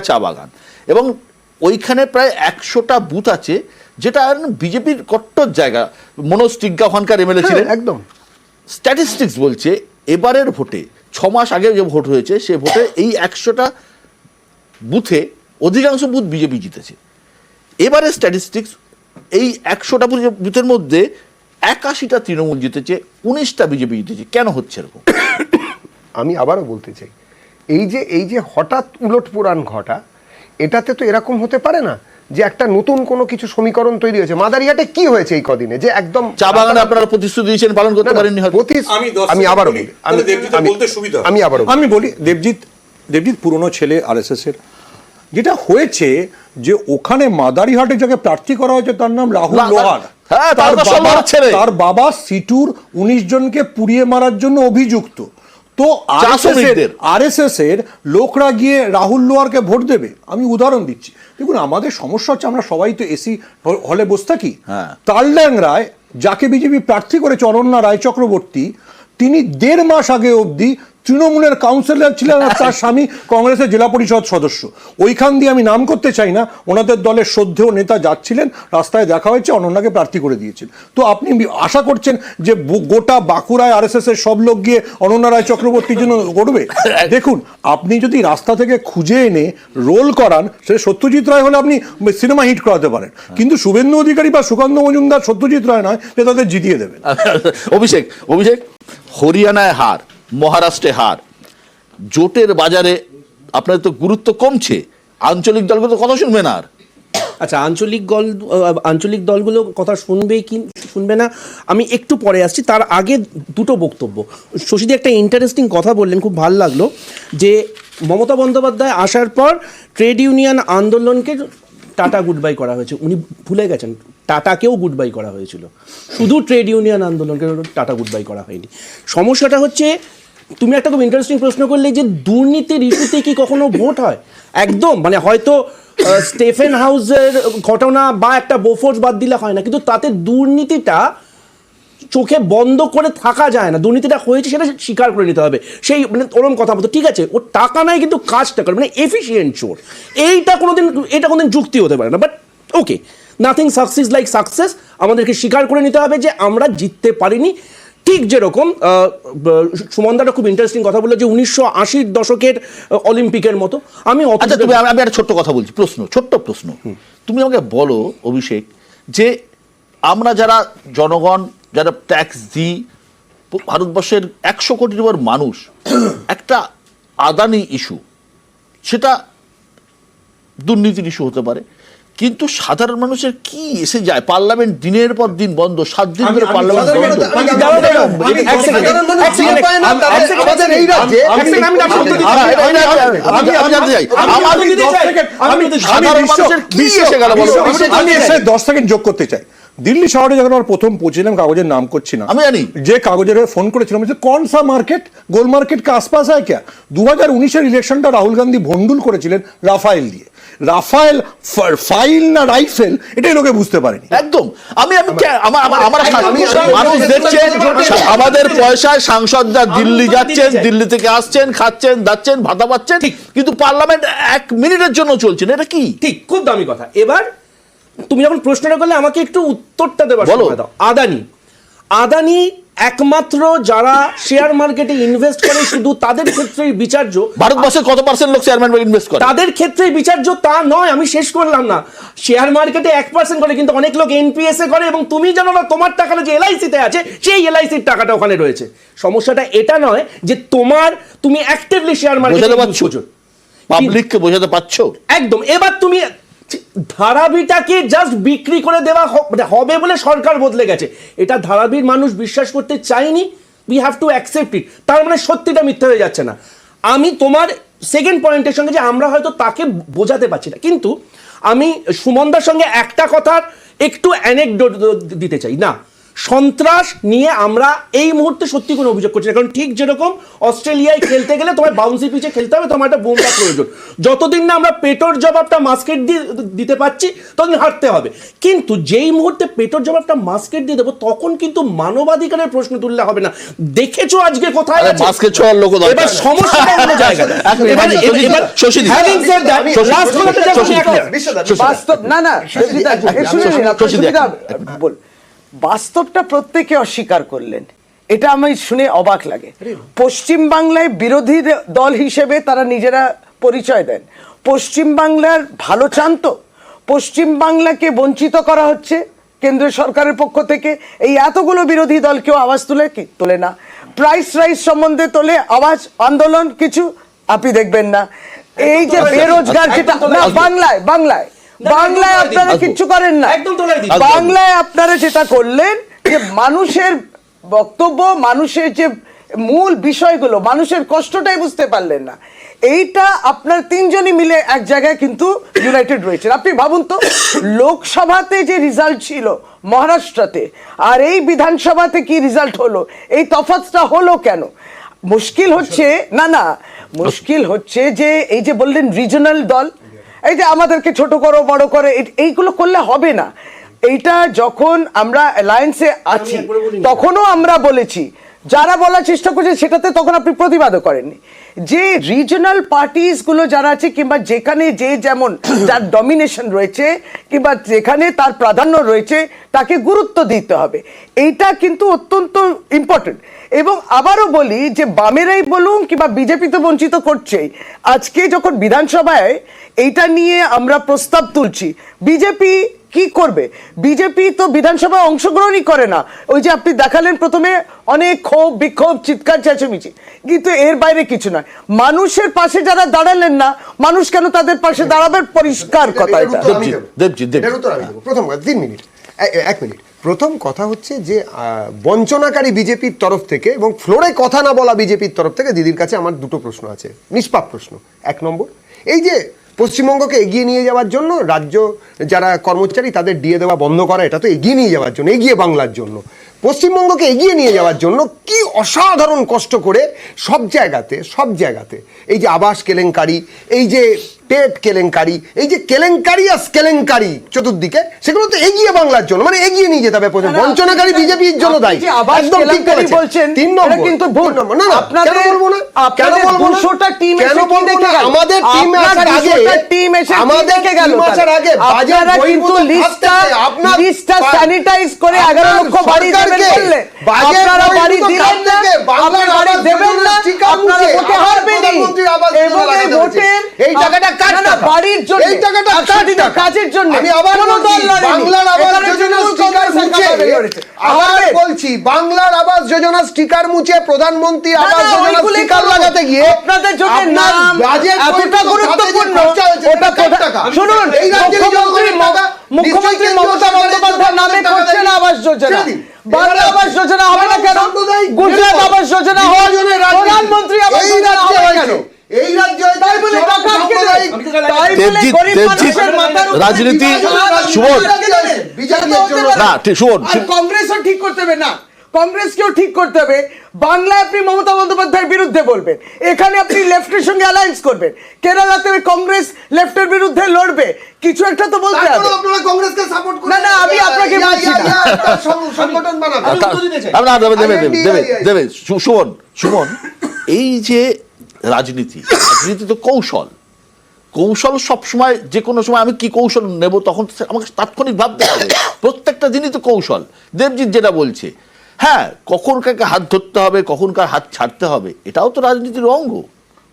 চা বাগান, এবং ওইখানে প্রায় 100টা বুথ আছে, যেটা বিজেপির কট্টর জায়গা। মনোজ টিগ্গা ওখানকার এমএলএ ছিলেন। একদম স্ট্যাটিস্টিক্স বলছে এবারের ভোটে 6 মাস আগে যে ভোট হয়েছে, সে ভোটে এই 100টা বুথে অধিকাংশ বুথ বিজেপি জিতেছে। এবারে স্ট্যাটিস্টিক্স, এই 100টা বুথের মধ্যে 81টা তৃণমূল জিতেছে, 19টা বিজেপি জিতেছে। কেন হচ্ছে এরকম? আমি আবারও বলতে চাই, এই যে হঠাৎ উলট পুরাণ ঘটা, এটাতে তো এরকম হতে পারে না যে একটা নতুন কোনো কিছু সমীকরণ তৈরি হয়েছে। মাদারিহাটে কি হয়েছে এই কদিনে, যে একদম চা বাগানে আপনারা প্রতিশ্রুতি দিয়েছেন, পালন করতে পারেননি। আমি বলি দেবজিৎ পুরনো ছেলে আরএসএস এর। যেটা হয়েছে যে ওখানে মাদারিহাটে যাকে প্রার্থী করা হয়েছে তার নাম রাহুল লোহার। তার বাবা সিটুর 19 জনকে পুড়িয়ে মারার জন্য অভিযুক্ত। তো আরএসএস এর লোকরা গিয়ে রাহুল লোহারকে ভোট দেবে? আমি উদাহরণ দিচ্ছি। দেখুন, আমাদের সমস্যা হচ্ছে আমরা সবাই তো এসি হলে বসে থাকি। তালড্যাং রায়, যাকে বিজেপি প্রার্থী করেছে, অনন্যা রায় চক্রবর্তী, তিনি 1.5 মাস আগে অবধি তৃণমূলের কাউন্সিলর ছিলেন, আর তার স্বামী কংগ্রেসের জেলা পরিষদ সদস্য। ওইখান দিয়ে আমি নাম করতে চাই না, ওনাদের দলের শ্রদ্ধেয় নেতা যাচ্ছিলেন, রাস্তায় দেখা হয়েছে, অনন্যাকে প্রার্থী করে দিয়েছেন। তো আপনি আশা করছেন যে গোটা বাঁকুড়ায় আরএসএস এর সব লোক গিয়ে অনন্যা রায় চক্রবর্তীর জন্য করবে? দেখুন, আপনি যদি রাস্তা থেকে খুঁজে এনে রোল করান, সে সত্যজিৎ রায় হলে আপনি সিনেমা হিট করাতে পারেন, কিন্তু শুভেন্দু অধিকারী বা সুকান্ত মজুমদার সত্যজিৎ রায় নয় যে তাদের জিতিয়ে দেবেন। অভিষেক, হরিয়ানায় হার, মহারাষ্ট্রে হার, জোটের বাজারে আপনাদের তো গুরুত্ব কমছে, আঞ্চলিক দলগুলো কথা শুনবে না। আর আচ্ছা, আঞ্চলিক দলগুলো কথা শুনবে কি শুনবে না আমি একটু পরে আসছি। তার আগে দুটো বক্তব্য। শশীদি একটা ইন্টারেস্টিং কথা বললেন, খুব ভালো লাগলো, যে মমতা বন্দ্যোপাধ্যায় আসার পর ট্রেড ইউনিয়ন আন্দোলনকে টাটা গুড বাই করা হয়েছে। উনি ভুলে গেছেন, টাটাকেও গুড বাই করা হয়েছিল, শুধু ট্রেড ইউনিয়ন আন্দোলনকে টাটা গুড বাই করা হয়নি। সমস্যাটা হচ্ছে তুমি একটা খুব ইন্টারেস্টিং প্রশ্ন করলে যে দুর্নীতির ইস্যুতে কি কখনো ভোট হয়? একদম, মানে হয়তো স্টেফেন হাউসের ঘটনা বা একটা বোফোর্স বাদ দিলে হয় না, কিন্তু তাতে দুর্নীতিটা চোখে বন্ধ করে থাকা যায় না। দুর্নীতিটা হয়েছে সেটা স্বীকার করে নিতে হবে। সেই মানে ওরম কথা মতো ঠিক আছে, ওর টাকা নাই কিন্তু কাজটা করে, মানে এফিসিয়েন্ট চোর। এটা কোনোদিন যুক্তি হতে পারে না। But okay, nothing success like success. আমাদেরকে স্বীকার করে নিতে হবে যে আমরা জিততে পারিনি। ঠিক যেরকম সুমনদাটা খুব ইন্টারেস্টিং কথা বললো যে 1980-র দশকের অলিম্পিকের মতো। আমি আচ্ছা, আমি একটা ছোট্ট কথা বলছি, ছোট্ট প্রশ্ন। তুমি আমাকে বলো অভিষেক, যে আমরা যারা জনগণ, যারা ট্যাক্স দিই, ভারতবর্ষের 100 কোটির উপর মানুষ, একটা আদানি ইস্যু, সেটা দুর্নীতির ইস্যু হতে পারে, কিন্তু সাধারণ মানুষের কি এসে যায়? পার্লামেন্ট দিনের পর দিন বন্ধ, 7 দিন ধরে পার্লামেন্ট বন্ধ। আমি 10 সেকেন্ড যোগ করতে চাই। দিল্লি শহরে যখন আমার প্রথম পৌঁছেছিলাম, কাগজের নাম করছি না, আমি জানি যে কাগজের ফোন করেছিলাম যে কোন সা মার্কেট, গোল মার্কেট কা আশপাশ হয় ক্যা? 2019-এর ইলেকশনটা রাহুল গান্ধী ভন্ডুল করেছিলেন রাফায়েল দিয়ে। রাফায়েল ফাইল না রাইফেল, এটাই লোকে বুঝতে পারেনি। একদম। মানুষ দেখছেন, আমাদের পয়সায় সাংসদরা দিল্লি যাচ্ছেন, দিল্লি থেকে আসছেন, খাচ্ছেন, দাচ্ছেন, ভাতা পাচ্ছেন, কিন্তু পার্লামেন্ট 1 মিনিটের জন্য চলছে না। এটা কি? ঠিক, খুব দামি কথা। এবার তুমি যখন প্রশ্নটা করলে আমাকে একটু উত্তরটা দেবার সময় দাও। আদানি একমাত্র যারা শেয়ার মার্কেটে ইনভেস্ট করে শুধু তাদের ক্ষেত্রেই বিচার্য। ভারতবর্ষের কত % লোক শেয়ার মার্কেটে ইনভেস্ট করে? তাদের ক্ষেত্রেই বিচার্য তা নয়, আমি শেষ করলাম না। শেয়ার মার্কেটে 1% করে, কিন্তু অনেক লোক এনপিএস এ করে, এবং তুমি জানো না তোমার টাকাটা যে এলআইসিতে আছে সেই এলআইসির টাকাটা ওখানে রয়েছে। সমস্যাটা এটা নয় যে তুমি অ্যাক্টিভলি শেয়ার মার্কেটে বোঝো, পাবলিককে বোঝাতে পারছো? একদম। এবার তুমি ধারাবিটাকে জাস্ট বিক্রি করে দেওয়া হবে বলে সরকার বদলে গেছে, এটা ধারাবির মানুষ বিশ্বাস করতে চায়নি। We have to accept it. তার মানে সত্যিটা মিথ্যা হয়ে যাচ্ছে না। আমি তোমার সেকেন্ড পয়েন্টের সঙ্গে যে আমরা হয়তো তাকে বোঝাতে পারছি না, কিন্তু আমি সুমনদার সঙ্গে একটা কথার একটু অ্যানেকডোট দিতে চাই। না, সন্ত্রাস নিয়ে আমরা এই মুহূর্তে সত্যি কোনো অভিযোগ করছি না, কারণ ঠিক যেরকম অস্ট্রেলিয়ায় খেলতে গেলে তোমার বাউন্সি পিচে খেলতে হবে, তোমার একটা বুমরা প্রয়োজন। যতদিন না আমরা পেটোর জবাবটা মাস্কেট দিয়ে দিতে পারছি ততদিন হারতে হবে। কিন্তু যেই মুহূর্তে পেটোর জবাবটা মাস্কেট দিয়ে দেবো, তখন কিন্তু মানবাধিকারের প্রশ্ন তুললে হবে না। দেখেছো আজকে কোথায় আছে? মাস্কেট ছোঁয়ার লোক দরকার। এবার সমস্যাটা অন্য জায়গায়। এবার শশী দি, having said that, last কথাটা যখন বাস্তব না বাস্তবটা প্রত্যেকে অস্বীকার করলেন, এটা আমি শুনে অবাক লাগে। পশ্চিম বাংলায় বিরোধী দল হিসেবে তারা নিজেরা পরিচয় দেন। পশ্চিম বাংলার ভালো চান তো? পশ্চিম বাংলাকে বঞ্চিত করা হচ্ছে কেন্দ্রীয় সরকারের পক্ষ থেকে। এই এতগুলো বিরোধী দল কেউ আওয়াজ তোলে না। প্রাইস রাইস সম্বন্ধে তোলে আওয়াজ, আন্দোলন কিছু আপনি দেখবেন না। এই যে বেরোজগার, যেটা না বাংলায় আপনারা কিচ্ছু করেন না। বাংলায় আপনারা যেটা করলেন যে মানুষের বক্তব্য, মানুষের যে মূল বিষয়গুলো, মানুষের কষ্টটাই বুঝতে পারলেন না। এইটা আপনার 3 জনই মিলে এক জায়গায় কিন্তু ইউনাইটেড রয়েছেন। আপনি ভাবুন তো, লোকসভাতে যে রেজাল্ট ছিল মহারাষ্ট্রতে, আর এই বিধানসভাতে কি রেজাল্ট হলো, এই তফাৎটা হলো কেন? মুশকিল হচ্ছে যে এই যে বললেন রিজনাল দল, এই যে আমাদেরকে ছোট করো বড় করে, এইগুলো করলে হবে না। এইটা যখন আমরা অ্যালায়েন্সে আছি তখনও আমরা বলেছি, যারা বলার চেষ্টা করছে সেটাতে তখন আপনি প্রতিবাদও করেননি। যে রিজনাল পার্টিসগুলো যারা আছে, কিংবা যেখানে যে যেমন যার ডমিনেশন রয়েছে কিংবা যেখানে তার প্রাধান্য রয়েছে, তাকে গুরুত্ব দিতে হবে। এইটা কিন্তু অত্যন্ত ইম্পর্টেন্ট। এবং আবারও বলি যে বামেরাই বলুন কিংবা বিজেপি তো বঞ্চিত করছেই। আজকে যখন বিধানসভায় এইটা নিয়ে আমরা প্রস্তাব তুলছি, বিজেপি কি করবে? বিজেপি তো বিধানসভায় অংশগ্রহণই করে না। ওই যে আপনি দেখালেন প্রথমে অনেক ক্ষোভ, বিক্ষোভ, চিৎকার চেঁচামেচি, কিন্তু এর বাইরে কিছু নয়। মানুষের পাশে যারা দাঁড়ালেন না, মানুষ কেন তাদের পাশে দাঁড়াবে? পরিষ্কার কথা এটা। প্রথম 3 মিনিট, 1 মিনিট। প্রথম কথা হচ্ছে যে বঞ্চনাকারী বিজেপির তরফ থেকে এবং ফ্লোরে কথা না বলা বিজেপির তরফ থেকে দিদির কাছে আমার 2টো প্রশ্ন আছে, নিষ্পাপ প্রশ্ন। 1 নম্বর, এই যে পশ্চিমবঙ্গকে এগিয়ে নিয়ে যাওয়ার জন্য রাজ্য যারা কর্মচারী তাদের দিয়ে দেওয়া বন্ধ করা, এটা তো এগিয়ে নিয়ে যাওয়ার জন্য, এগিয়ে বাংলার জন্য। পশ্চিমবঙ্গকে এগিয়ে নিয়ে যাওয়ার জন্য কি অসাধারণ কষ্ট করে সব জায়গাতে এই যে আবাস কেলেঙ্কারি, এই যে টেট কেলেঙ্কারি, এই যে কেলেঙ্কারি আর কেলেঙ্কারি চতুর্দিকে, সেগুলো তো এগিয়ে বাংলার জন্য, মানে এগিয়ে নিয়ে যেতে হবে। বঞ্চনাকারী বিজেপির জন্য দায়ী, একদম ঠিক বলেছেন। 3 নম্বর কিন্তু ভুল। না না, কেন বলবো না, কেন বলবো না, কেন বলবো না? আমাদের টিম আসার আগে, আমাদের টিম আসার আগে বাজেট কিন্তু লিস্টটা স্যানিটাইজ করে 11 লক্ষ বাড়ি দেবেন বললে আপনারা বাড়ি দিলেন না, আপনারা বাড়ি দেবেন না, আপনারা ভোটে হারবেন। এবং এই ভোটের এই টাকাটা কাট না, বাড়ির জন্য, এই টাকাটা কাট না, কাজের জন্য। আমি আবার বলছি, বাংলার আবাস যোজনা স্টিকার মুছে, আবার বলছি, বাংলার আবাস যোজনা স্টিকার মুছে প্রধানমন্ত্রী আবাস যোজনা স্টিকার লাগাতে গিয়ে আপনাদের জন্য নাম এতটা গুরুত্বপূর্ণ, ওটা শুনুন, এই রাজ্যের মুখ্যমন্ত্রী মমতা বন্দ্যোপাধ্যায়ের নামে করছে না আবাস যোজনা। বাংলা আবাস যোজনা হবে না কেন? গুজরাট আবাস যোজনা হয়, প্রধানমন্ত্রী আবাস যোজনা হবে কেন? এই রাজ্যে তাই বলে টাকা আটকে দেয়, তাই বলে গরিব মানুষের মাথার উপরে রাজনীতি সুবোধ না, সুবোধ আর কংগ্রেসও ঠিক করতে হবে না, কংগ্রেসকেও ঠিক করতে হবে। বাংলায় আপনি মমতা বন্দ্যোপাধ্যায়ের বিরুদ্ধে বলবেন, এখানে আপনি লেফটের সঙ্গে অ্যালায়েন্স করবেন, কেরালাতে কংগ্রেস লেফটের বিরুদ্ধে লড়বে, কিছু একটা তো বলতে হবে। আপনারা কংগ্রেসকে সাপোর্ট করেন না না, আমি আপনাকে বলছি না, সংগঠন বানাবেন। দেবে সুমন, এই যে রাজনীতি তো কৌশল সবসময়, যে কোনো সময় আমি কি কৌশল নেব তখন আমাকে তাৎক্ষণিক ভাবতে হবে। প্রত্যেকটা দিনই তো কৌশল। দেবজিৎ যেটা বলছে, হ্যাঁ, কখন কাকে হাত ধরতে হবে, কখন কার হাত ছাড়তে হবে, এটাও তো রাজনীতির অঙ্গ।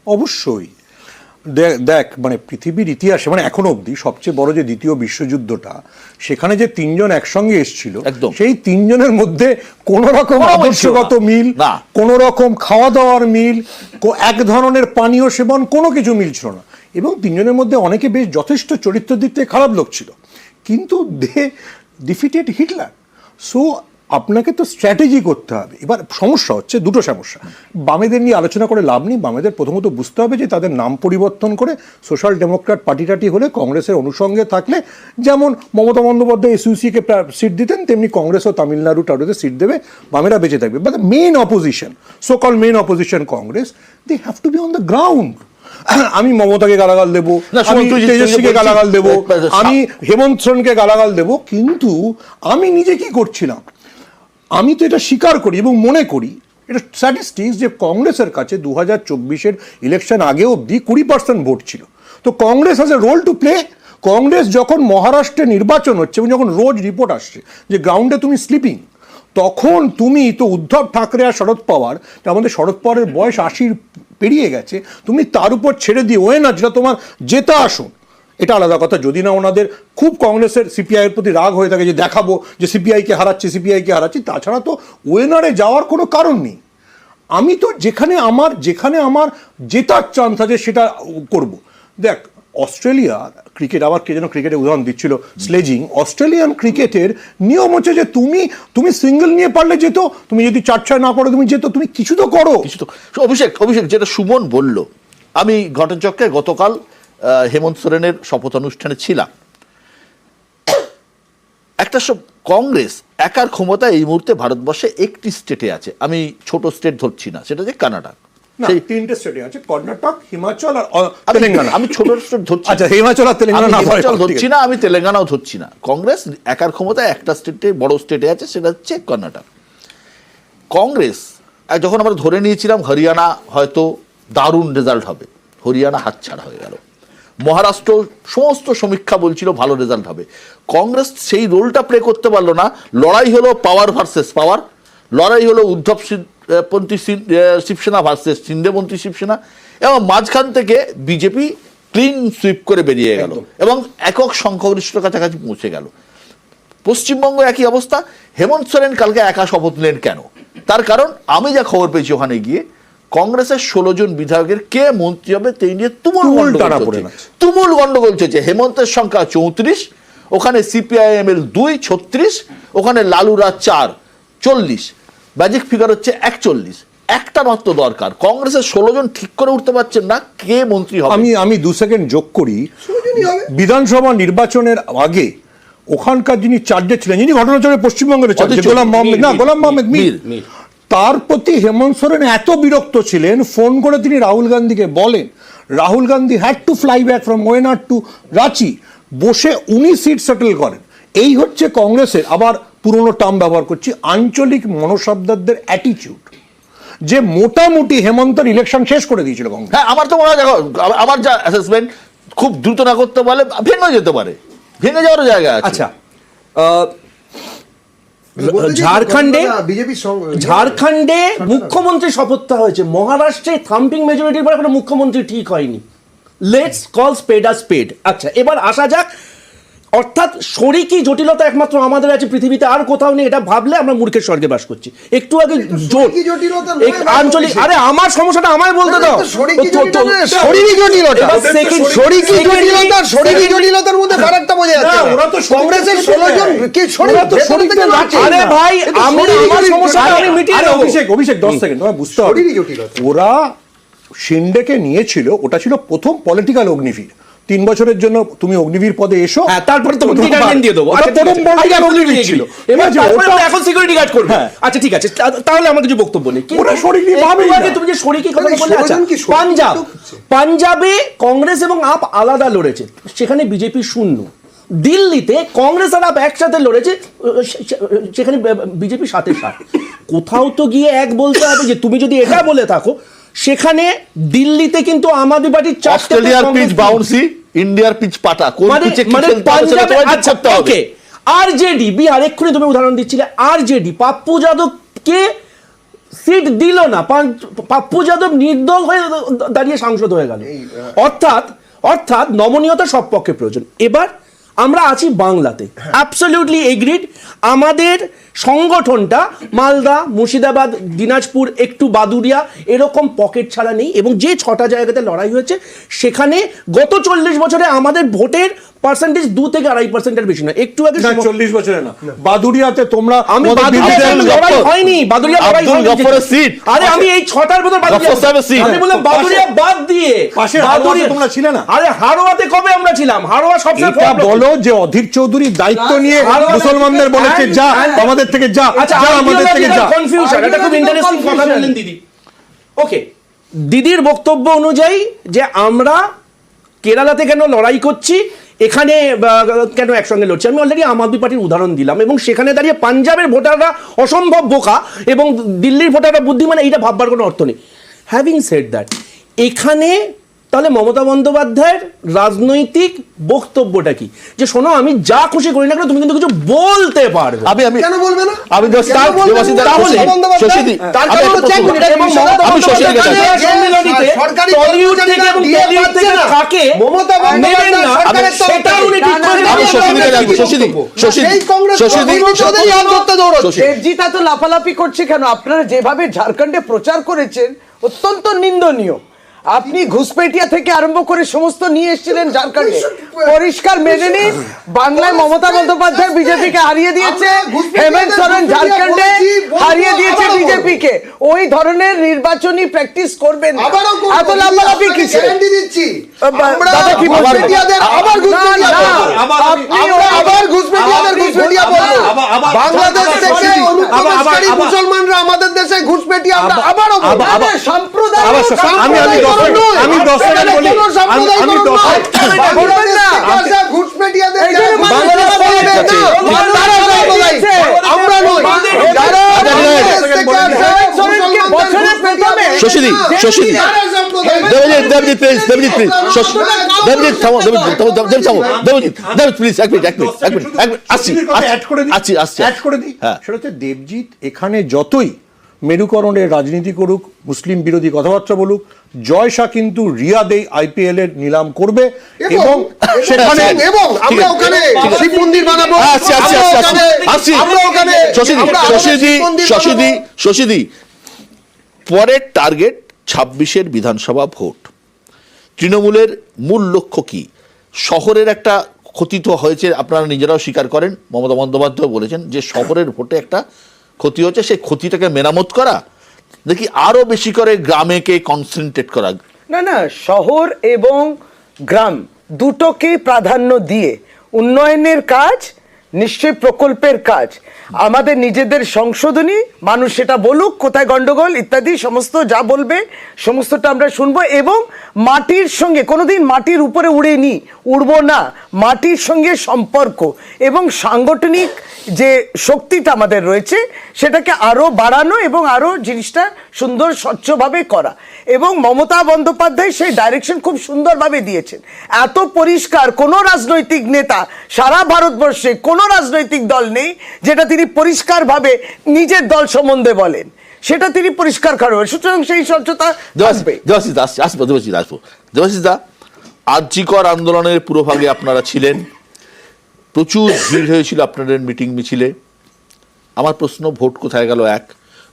অবশ্যই। দেখ, মানে পৃথিবীর ইতিহাসে, মানে এখনো অবধি সবচেয়ে বড় যে দ্বিতীয় বিশ্বযুদ্ধটা, সেখানে যে 3 জন একসঙ্গে এসেছিল, একদম সেই 3 জনের মধ্যে কোন রকম আদর্শগত মিল, না, কোন রকম খাওয়া দাওয়ার মিল, এক ধরনের পানীয় সেবন, কোনো কিছু মিল ছিল না। এবং 3 জনের মধ্যে অনেকে বেশ যথেষ্ট চরিত্রের দিক থেকে খারাপ লোক ছিল, কিন্তু দে ডিফিটেড হিটলার। সো আপনাকে তো স্ট্র্যাটেজি করতে হবে। এবার সমস্যা হচ্ছে, দুটো সমস্যা। বামেদের নিয়ে আলোচনা করে লাভ নেই। বামেদের প্রথমত বুঝতে হবে যে তাদের নাম পরিবর্তন করে সোশ্যাল ডেমোক্র্যাট পার্টি হলে, কংগ্রেসের অনুষঙ্গে থাকলে, যেমন মমতা বন্দ্যোপাধ্যায় এসইউসিকে সিট দিতেন, তেমনি কংগ্রেসও তামিলনাড়ু টাড়ুতে সিট দেবে, বামেরা বেঁচে থাকবে। But main opposition, so call main opposition Congress, they have to be on the ground. আমি মমতাকে গালাগাল দেবো, আমি তেজস্বীকে গালাগাল দেবো, আমি হেমন্ত সোরেনকে গালাগাল দেবো, কিন্তু আমি নিজে কি করছিলাম? আমি তো এটা স্বীকার করি এবং মনে করি, এটা স্ট্যাটিস্টিক্স, যে কংগ্রেসের কাছে 2024-এর ইলেকশন আগে অবধি 20% ভোট ছিল। তো Congress has a role to play. Congress যখন মহারাষ্ট্রে নির্বাচন হচ্ছে এবং যখন রোজ রিপোর্ট আসছে যে গ্রাউন্ডে তুমি স্লিপিং, তখন তুমি তো উদ্ধব ঠাকরে আর শরদ পাওয়ার, আমাদের শরদ পাওয়ারের বয়স 80 পেরিয়ে গেছে, তুমি তার উপর ছেড়ে দিয়ে ওয়ে না, যেটা তোমার জেতা আসুন, এটা আলাদা কথা। যদি না ওনাদের খুব কংগ্রেসের সিপিআইয়ের প্রতি রাগ হয়ে থাকে যে দেখাবো যে সিপিআইকে হারাচ্ছি, তাছাড়া তো ওয়েনারে যাওয়ার কোনো কারণ নেই। আমি তো যেখানে আমার জেতার চান্স আছে সেটা করব। দেখ, অস্ট্রেলিয়া ক্রিকেট, আবার কে যেন ক্রিকেটের উদাহরণ দিচ্ছিল, স্লেজিং। অস্ট্রেলিয়ান ক্রিকেটের নিয়ম হচ্ছে যে তুমি সিঙ্গেল নিয়ে পারলে যেত, তুমি যদি 4-6 না পারো তুমি যেত, তুমি কিছু তো করো। কিছু তো। অভিষেক যেটা সুমন বলল, আমি ঘটনাচক্রে গতকাল হেমন্ত সোরেনের শপথ অনুষ্ঠানে ছিলাম। একটা সব কংগ্রেস একার ক্ষমতা এই মুহূর্তে ভারতবর্ষে একটি স্টেটে আছে, আমি ছোট স্টেট ধরছি না, সেটা যে কানাডা। সেই 3টে স্টেটে আছে, কর্ণাটক, হিমাচল আর তেলেঙ্গানা। আমি ছোট স্টেট ধরছি, আচ্ছা হিমাচল আর তেলেঙ্গানা ধরছি না, আমি তেলেঙ্গানাও ধরছি না। কংগ্রেস একার ক্ষমতায় একটা স্টেটে, বড় স্টেটে আছে, সেটা হচ্ছে কর্ণাটক। কংগ্রেস যখন আমরা ধরে নিয়েছিলাম হরিয়ানা হয়তো দারুণ রেজাল্ট হবে, হরিয়ানা হাতছাড়া হয়ে গেল। মহারাষ্ট্র সমস্ত সমীক্ষা বলছিল ভালো রেজাল্ট হবে। কংগ্রেস সেই রোলটা প্লে করতে পারলো না। লড়াই হলো পাওয়ার ভার্সেস পাওয়ার, লড়াই হলো উদ্ধব পন্থী শিবসেনা ভার্সেস শিন্দেপন্থী শিবসেনা, এবং মাঝখান থেকে বিজেপি ক্লিন সুইপ করে বেরিয়ে গেল এবং একক সংখ্যাগরিষ্ঠের কাছাকাছি পৌঁছে গেল। পশ্চিমবঙ্গ একই অবস্থা। হেমন্ত সোরেন কালকে একা শপথ নিলেন কেন? তার কারণ আমি যা খবর পেয়েছি, ওখানে গিয়ে কংগ্রেসের 16 জন বিধায়কের কে মন্ত্রী হবে তাই নিয়ে তুমুল গন্ডগোল চলছে। হেমন্তের সংখ্যা 34, ওখানে সিপিআইএম এর 2 36, ওখানে লালুরা 4 40, ম্যাজিক ফিগার হচ্ছে 41। একটা মাত্র দরকার। কংগ্রেসের 16 জন ঠিক করে উঠতে পারছেন না কে মন্ত্রী হবে। আমি 2 সেকেন্ড যোগ করি। বিধানসভা নির্বাচনের আগে ওখানকার যিনি চার্জে ছিলেন, যিনি ঘটনাচক্রে পশ্চিমবঙ্গের চার্জে, অথচ গোলাম মোহাম্মদ না, গোলাম মোহাম্মদ মীর, মীর। তার প্রতি হেমন্ত সোরেন এত বিরক্ত ছিলেন, ফোন করে তিনি রাহুল গান্ধীকে বলেন, Rahul Gandhi had to fly back from Wayanad to Ranchi, বসে উনি সিট সেটেল করেন। এই হচ্ছে কংগ্রেসের, আবার পুরনো টার্ম ব্যবহার করছি, আঞ্চলিক মনসবদারদের অ্যাটিটিউড, যে মোটামুটি হেমন্তর ইলেকশন শেষ করে দিয়েছিল কংগ্রেস। হ্যাঁ, আমার তো মনে হয়, দেখো, আমার যা অ্যাসেসমেন্ট, খুব দ্রুত না করতে পারলে ভেঙে যেতে পারে, ভেঙে যাওয়ার জায়গা আছে। আচ্ছা, বলতে চাইছি, ঝাড়খণ্ডে বিজেপির ঝাড়খণ্ডে মুখ্যমন্ত্রী শপথটা হয়েছে, মহারাষ্ট্রে থাম্পিং মেজরিটির পর এখনো মুখ্যমন্ত্রী ঠিক হয়নি। Let's call spade a spade. আচ্ছা, এবার আসা যাক, অর্থাৎ শরিকি জটিলতা একমাত্র আমাদের আছে, পৃথিবীতে আর কোথাও নেই, এটা ভাবলে আমরা মূর্খের স্বর্গে বাস করছি। একটু আগে জোট শরিকি জটিলতা নয়, আঞ্চলিক, অভিষেক। আরে আমার সমস্যাটা আমায় বলতে দাও। শরিকি জটিলতা নয়, শরিকি জটিলতা, এবার শরিকি জটিলতা, শরিকি জটিলতার মধ্যে ফারাকটা বোঝা যাচ্ছে। না, ওরা তো কংগ্রেসের 16 জন কি ওরা তো ভেতর শরিক থেকে তো যাচ্ছে। আরে ভাই, আমি আমার সমস্যাটা আমি মিটিয়ে আরে দেবো। অভিষেক 10 সেকেন্ড তোমায় বুঝতে হবে, শরীরই জটিলতা। ওরা শিন্ডেকে নিয়েছিল, ওটা ছিল প্রথম পলিটিক্যাল অগ্নিবীর। 3 বছরের জন্য তুমি অগ্নিবীর পদে এসো, হ্যাঁ, তারপরে তোমাকে রিটায়ারমেন্ট দিয়ে দেবো। ওটা আচ্ছা, ঠিক প্রথম আছে। পলিটিক্যাল আচ্ছা, অগ্নিবীর বুঝে ছিল। গেছি। এবার ঠিক আছে, তারপরে ওটা- আমরা এখন সিকিউরিটি গার্ড করবে। হ্যাঁ। আচ্ছা, ঠিক আছে, তাহলে আমার কিছু বক্তব্য নেই। কিন্তু ওরা শরিকি ভাবেই একটু আগে না। তুমি যে শরিকি কথা মানে বললে, আচ্ছা, 16 জন কি শরিকি পাঞ্জাব, তো হচ্ছে? পাঞ্জাবে কংগ্রেস এবং আপ আলাদা লড়েছে, সেখানে বিজেপি শূন্য। দিল্লিতে কংগ্রেস আর আপ একসাথে লড়েছে, সেখানে বিজেপি 7-7। কোথাও তো গিয়ে এক বলতে হবে, যে তুমি যদি এটা বলে থাকো, সেখানে দিল্লিতে কিন্তু আম আদমি পার্টির 4টে অস্ট্রেলিয়ার পিচ বাউন্সি, ইন্ডিয়ার পিচ পাটা, কোন পিচে কি খেলতে হবে সেটা তোমায় ঠিক করতে হবে। আরজেডি বিহার, এক্ষুনি তুমি উদাহরণ দিচ্ছিলে, আরজেডি পাপ্পু যাদবকে সিট দিল না, পাপ্পু যাদব নির্দল হয়ে দাঁড়িয়ে সাংসদ হয়ে গেল। অর্থাৎ নমনীয়তা সব পক্ষে প্রয়োজন। এবার আমরা আছি বাংলাতে, অ্যাবসলিউটলি এগ্রিড। আমাদের সংগঠনটা মালদা, মুর্শিদাবাদ, দিনাজপুর, একটু বাদুড়িয়া, এরকম পকেট ছাড়া নেই। এবং যে 6টা জায়গাতে লড়াই হয়েছে, সেখানে গত 40 বছরে আমাদের ভোটের পার্সেন্টেজ 2 থেকে 2.5%-এর বেশি নয়। একটু আগে না, 40 বছরে না, বাদুড়িয়াতে তোমরা আমি তোমাদের বাদুড়িয়াতে বিরুদ্ধে- লড়াই হয়নি, বাদুড়িয়া লড়াই আব্দুল হয়নি। গফরের সিট। আরে আমি এই 6টার মধ্যে গফর সাহেবের সিট। আমি বললাম বাদুড়িয়া বাদ দিয়ে। পাশের হারোয়াতে তোমরা ছিলে না? আরে হারোয়াতে কবে আমরা ছিলাম? হারোয়া সবসময় এটা বলো যে অধীর চৌধুরী দায়িত্ব নিয়ে মুসলমানদের বলেছে, যা আমাদের থেকে যা, আচ্ছা, যা আমাদের থেকে যা। কনফিউশন, এটা খুব ইন্টারেস্টিং কথা বললেন দিদি। ওকে, দিদির বক্তব্য অনুযায়ী যে আমরা কেরালাতে কেন লড়াই করছি, এখানে কেন একসঙ্গে লড়ছি, আমি অলরেডি আম আদমি পার্টির উদাহরণ দিলাম। এবং সেখানে দাঁড়িয়ে পাঞ্জাবের ভোটাররা অসম্ভব বোকা এবং দিল্লির ভোটাররা বুদ্ধিমান, এইটা ভাববার কোনো অর্থ নেই। হ্যাভিং সেড দ্যাট, এখানে তাহলে মমতা বন্দ্যোপাধ্যায়ের রাজনৈতিক বক্তব্যটা কি? যে শোনো, আমি যা খুশি করি না কেন, তুমি কিন্তু কিছু বলতে পারবে। আমি কেন বলবে না? আমি কেন বলবে না? তাহলে শশীদি, তার আমি কারণ একটা হচ্ছে প্রশ্ন করব। এবং মমতা আমি শশীদিকে বন্দ্যোপাধ্যায় জানি। সম্মেলনীতে সরকারি টলিউড থেকে এবং দিয়ে টলিউড পাচ্ছে থেকে না। কাকে মমতা বন্দ্যোপাধ্যায় নেবেন না, সরকারের তরফ সেটা থেকে। উনি ঠিক করে আমি দেবেন। শশীদিকে জানবো, শশীদি, সেই কংগ্রেস ওদের হাত ধরতে দৌড়চ্ছে। দেবজিৎ এত লাফালাফি করছে কেন? আপনারা যেভাবে ঝাড়খণ্ডে প্রচার করেছেন, অত্যন্ত নিন্দনীয়। আপনি ঘুষপেটিয়া থেকে আরম্ভ করে সমস্ত নিয়ে এসেছিলেন ঝাড়খণ্ডে। পরিষ্কার মেনে নিন, বাংলায় মমতা বন্দ্যোপাধ্যায় বিজেপিকে হারিয়ে দিয়েছে, হেমন্ত সোরেন ঝাড়খণ্ডে হারিয়ে দিয়েছে বিজেপিকে। ওই ধরনের নির্বাচনী প্র্যাকটিস করবেন না। আবারও করব, এত লাফালাফি কিসের? গ্যারান্টি দিচ্ছি। আমরা দাদা কি বলছেন? ঘুষপেটিয়াদের আবার ঘুষপেটিয়া না, বলবো। আমরা আবার ঘুষপেটিয়াদের ঘুষপেটিয়া বলবো। বাংলাদেশ থেকে অনুপ্রবেশকারী মুসলমানরা আমাদের দেশে ঘুষপেটিয়া আমরা আবারও বলবো। সাম্প্রদায়িক আমি 10 সেকেন্ড বলি, আমি 10 ঘুষপেটিয়াদের বাংলাদেশ আমরা নই। যারা শশীদি, শশীদি, দেবজিৎ প্লিজ, দেবজিৎ প্লিজ, দেবজিৎ থামো, দেবজিৎ থামো, দেবজিৎ প্লিজ, এক মিনিট, আসছি, অ্যাড করে দিই। হ্যাঁ। সেটা হচ্ছে দেবজিৎ এখানে যতই মেরুকরণের রাজনীতি করুক, মুসলিম বিরোধী কথাবার্তা বলুক, জয় শাহ কিন্তু রিয়াদেই IPL এর নিলাম করবে এবং সেখানে এবং আমরা ওখানে শিব মন্দির বানাবো। শশীদি, পরের টার্গেট 26-এর বিধানসভা ভোট। তৃণমূলের মূল লক্ষ্য কি? শহরের একটা ক্ষতি তো হয়েছে, আপনারা নিজেরাও স্বীকার করেন, মমতা বন্দ্যোপাধ্যায় বলেছেন যে শহরের ভোটে একটা ক্ষতি হচ্ছে, সেই ক্ষতিটাকে মেরামত করা, দেখি আরো বেশি করে গ্রামেকে কনসেন্ট্রেট করা। না, শহর এবং গ্রাম দুটোকে প্রাধান্য দিয়ে উন্নয়নের কাজ নিশ্চয়ই প্রকল্পের কাজ, আমাদের নিজেদের সংশোধনী, মানুষ সেটা বলুক কোথায় গন্ডগোল ইত্যাদি সমস্ত যা বলবে সমস্তটা আমরা শুনবো, এবং মাটির সঙ্গে কোনোদিন মাটির উপরে উড়বো না, মাটির সঙ্গে সম্পর্ক এবং সাংগঠনিক যে শক্তিটা আমাদের রয়েছে সেটাকে আরো বাড়ানো এবং আরো জিনিসটা সুন্দর স্বচ্ছভাবে করা। এবং মমতা বন্দ্যোপাধ্যায় সেই ডাইরেকশন খুব সুন্দরভাবে দিয়েছেন। এত পরিষ্কার কোনো রাজনৈতিক নেতা সারা ভারতবর্ষে কোনো রাজনৈতিক দল নেই যেটা তিনি পরিষ্কারভাবে নিজের দল সম্বন্ধে বলেন, সেটা তিনি পরিষ্কার করবেন। সুতরাং সেই স্বচ্ছতা আসবে। দেবাশিস দা, আরজিকর আন্দোলনের পুরোভাগে আপনারা ছিলেন, প্রচুর ভিড় হয়েছিল আপনাদের মিটিং মিছিলে। আমার প্রশ্ন, ভোট কোথায় গেল? এক।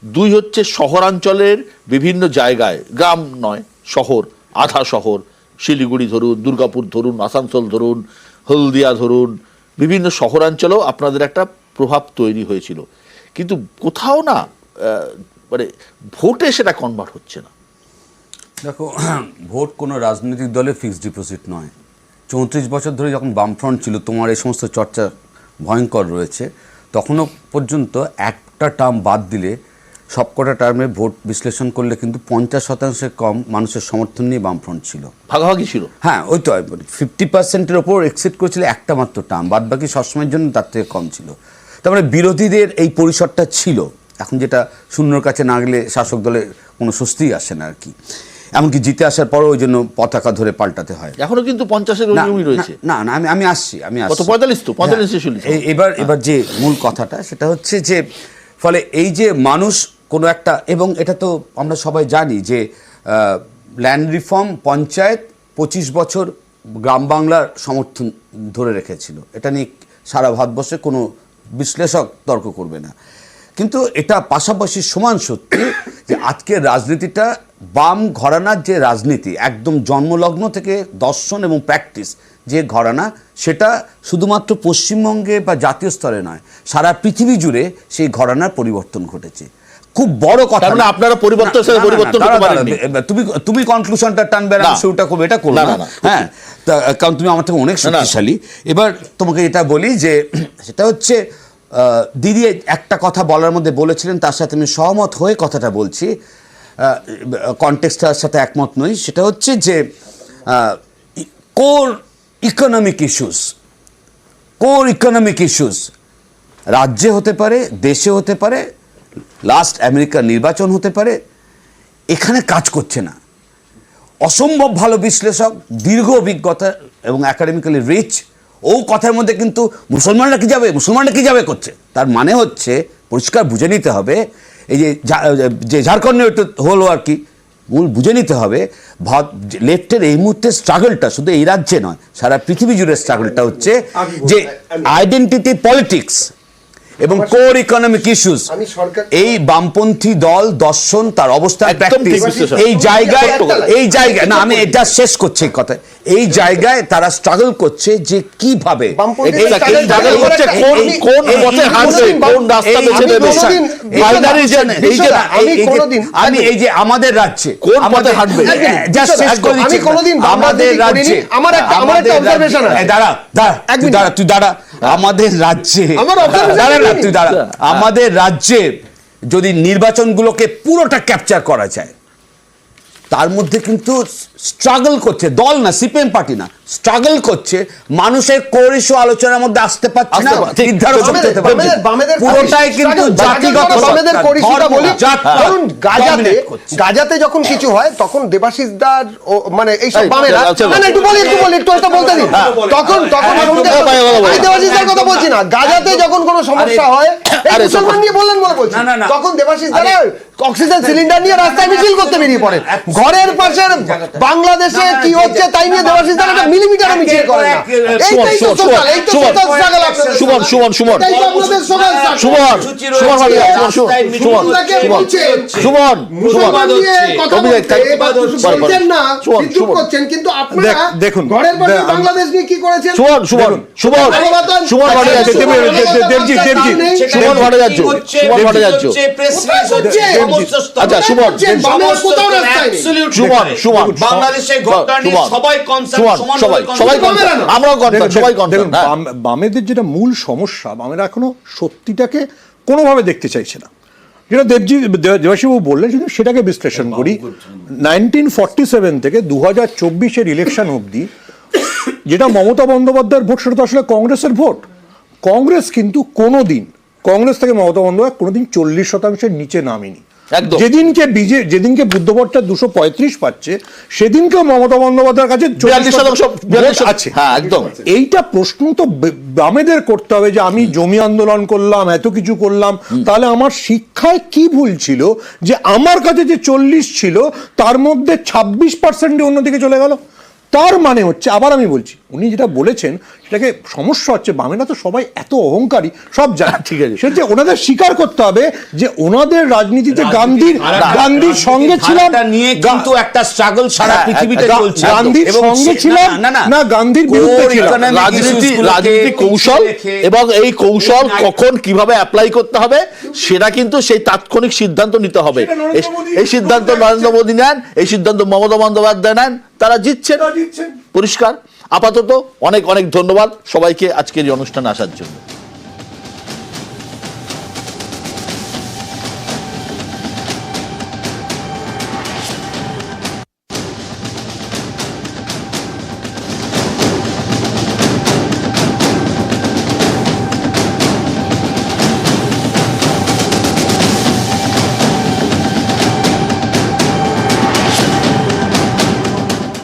দুই হচ্ছে শহরাঞ্চলের বিভিন্ন জায়গায়, গ্রাম নয় শহর, আধা শহর, শিলিগুড়ি ধরুন, দুর্গাপুর ধরুন, আসানসোল ধরুন, হলদিয়া ধরুন, বিভিন্ন শহরাঞ্চলেও আপনাদের একটা প্রভাব তৈরি হয়েছিল, কিন্তু কোথাও না মানে ভোটে সেটা কনভার্ট হচ্ছে না। দেখো, ভোট কোনো রাজনৈতিক দলের ফিক্সড ডিপোজিট নয়। 34 বছর ধরে যখন বামফ্রন্ট ছিল, তোমার এই সমস্ত চর্চা ভয়ঙ্কর রয়েছে, তখনও পর্যন্ত একটা টার্ম বাদ দিলে সবকটা টার্মে ভোট বিশ্লেষণ করলে কিন্তু 50% কম মানুষের সমর্থন নিয়ে বামফ্রন্ট ছিল, ভাগাভাগি ছিল। হ্যাঁ, ওই তো 50%-এর ওপর এক্সিট করেছিল একটা মাত্র টার্ম, বাদ বাকি সবসময়ের জন্য তার থেকে কম ছিল। তার মানে বিরোধীদের এই পরিসরটা ছিল। এখন যেটা শূন্যর কাছে না গেলে শাসক দলের কোনো স্বস্তিই আসে না আর কি, এমনকি জিতে আসার পরও ওই জন্য পতাকা ধরে পাল্টাতে হয়। এখনো কিন্তু 50-এর রয়েছে। না না, আমি আসছি। 45 তো 45 এবার যে মূল কথাটা সেটা হচ্ছে যে, ফলে এই যে মানুষ কোনো একটা, এবং এটা তো আমরা সবাই জানি যে ল্যান্ড রিফর্ম পঞ্চায়েত 25 বছর গ্রাম বাংলার সমর্থন ধরে রেখেছিল, এটা নিয়ে সারা ভারতবর্ষে কোনো বিশ্লেষক তর্ক করবে না। কিন্তু এটা পাশাপাশি সমান সত্যি যে আজকের রাজনীতিটা বাম ঘরানার যে রাজনীতি, একদম জন্মলগ্ন থেকে দর্শন এবং প্র্যাকটিস যে ঘরানা, সেটা শুধুমাত্র পশ্চিমবঙ্গে বা জাতীয় স্তরে নয়, সারা পৃথিবী জুড়ে সেই ঘরানার পরিবর্তন ঘটেছে। খুব বড় কথা। মানে আপনারা পরিবর্তন করতে পারেননি। তুমি কনক্লুশনটা টানবে না, শুরুটা করবে, এটা করবে না। হ্যাঁ, কারণ তুমি আমার থেকে অনেক শক্তিশালী। এবার তোমাকে এটা বলি যে, সেটা হচ্ছে দিদি একটা কথা বলার মধ্যে বলেছিলেন, তার সাথে আমি সহমত হয়ে কথাটা বলছি, কনটেক্সটার সাথে একমত নই। সেটা হচ্ছে যে কোর ইকোনমিক ইস্যুস রাজ্যে হতে পারে, দেশে হতে পারে, লাস্ট আমেরিকার নির্বাচন হতে পারে, এখানে কাজ করছে না। অসম্ভব ভালো বিশ্লেষক, দীর্ঘ অভিজ্ঞতা এবং একাডেমিক্যালি রিচ, ও কথার মধ্যে কিন্তু মুসলমানরা কি যাবে করছে। তার মানে হচ্ছে পরিষ্কার বুঝে নিতে হবে, এই যে ঝাড়খণ্ড হলো আর কি, মূল বুঝে নিতে হবে লেফটের এই মুহূর্তে স্ট্রাগলটা শুধু এই রাজ্যে নয়, সারা পৃথিবী জুড়ে স্ট্রাগলটা হচ্ছে যে আইডেন্টিটি পলিটিক্স এবং কোর ইকোনমিক ইস্যুস। এই বামপন্থী দল দর্শন, তার অবস্থান, এই জায়গায় না, আমি এটা শেষ করছি কথা, এই জায়গায় তারা স্ট্রাগল করছে যে কিভাবে আমি এই যে আমাদের রাজ্যে আমাদের রাজ্যে যদি নির্বাচনগুলোকে পুরোটা ক্যাপচার করা যায়, তার মধ্যে কিন্তু স্ট্রাগল করছে দল না, সিপিএম পার্টি না, স্ট্রাগল করছে মানুষের কোর ইস্যু আলোচনার মধ্যে আসতে পারছে না, নির্ধারণ করতে পারছে পুরোটাই কিন্তু জাতিগত গাজাতে যখন কিছু হয় তখন দেবাশিস দার মানে এইসব বামেরা একটু বলি একটু বলতে দিন, তখন দেবাশিস দার কথা বলছি না, গাজাতে যখন কোনো সমস্যা হয় মুসলমান নিয়ে বললেন বলে বলছি, তখন দেবাশিস দারা অক্সিজেন সিলিন্ডার নিয়ে রাস্তায় মিছিল করতে বেরিয়ে পড়েন। ঘরের পাশের বাংলাদেশে কি হচ্ছে তাই নিয়ে দেবাশিস দারা একটা মিলিমিটার মিছিল করেন না। এইটাই তো সোশ্যাল, এই তো সোশ্যাল স্ট্রাগল আপনাদের। সুমন এটাই তো আপনাদের সোশ্যাল স্ট্রাগল। কিন্তু আপনারা ঘরের পাশে বাংলাদেশ নিয়ে কি করেছেন? দেবজি সুমন ভট্টাচার্য, সুমন ভট্টাচার্য। আচ্ছা সুমন, সুমন বাংলাদেশে ঘটনা নিয়ে সবাই কনসার্ন, সুমন, সবাই concern, আমরাও concern, সবাই concern, হ্যাঁ। বামেদের যেটা মূল সমস্যা, বামেরা এখনো সত্যিটাকে কোনোভাবে দেখতে চাইছে না। যেটা দেবাশিসবাবু বললেন, যদি সেটাকে বিশ্লেষণ করি, 1947 থেকে 2024 ইলেকশন অবধি যেটা মমতা বন্দ্যোপাধ্যায়ের ভোট, সেটা তো আসলে কংগ্রেসের ভোট। কংগ্রেস কিন্তু কংগ্রেস থেকে মমতা বন্দ্যোপাধ্যায় কোনোদিন 40% নিচে নামেনি। একদম। যেদিনকে বুদ্ধ ভট্টাচার্য 235 পাচ্ছে, সেদিনকে মমতা বন্দ্যোপাধ্যায়ের কাছে 42% আছে। হ্যাঁ, একদম। এইটা প্রশ্ন তো বামেদের করতে হবে যে আমি জমি আন্দোলন করলাম, এত কিছু করলাম, তাহলে আমার শিক্ষায় কি ভুল ছিল যে আমার কাছে যে 40 ছিল তার মধ্যে 26% অন্যদিকে চলে গেল। তার মানে হচ্ছে, আবার আমি বলছি, উনি যেটা বলেছেন সেটাকে সমস্যা হচ্ছে, বামেরা তো সবাই এত অহংকারী, সব জানে, ঠিক আছে। সেটা ওনাদের স্বীকার করতে হবে যে ওনাদের রাজনীতিতে গান্ধীর সঙ্গে ছিলাম, নিয়ে কিন্তু একটা স্ট্রাগল সারা পৃথিবীতে চলছে। গান্ধীর সঙ্গে ছিলাম না গান্ধীর বিরুদ্ধে ছিলাম। রাজনীতি কৌশল, এবং এই কৌশল কখন কিভাবে অ্যাপ্লাই করতে হবে সেটা কিন্তু সেই তাৎক্ষণিক সিদ্ধান্ত নিতে হবে। এই সিদ্ধান্ত নরেন্দ্র মোদী নেন, এই সিদ্ধান্ত মমতা বন্দ্যোপাধ্যায় নেন, তারা জিতছেন, পরিষ্কার। আপাতত অনেক অনেক ধন্যবাদ সবাইকে আজকের এই অনুষ্ঠানে আসার জন্য।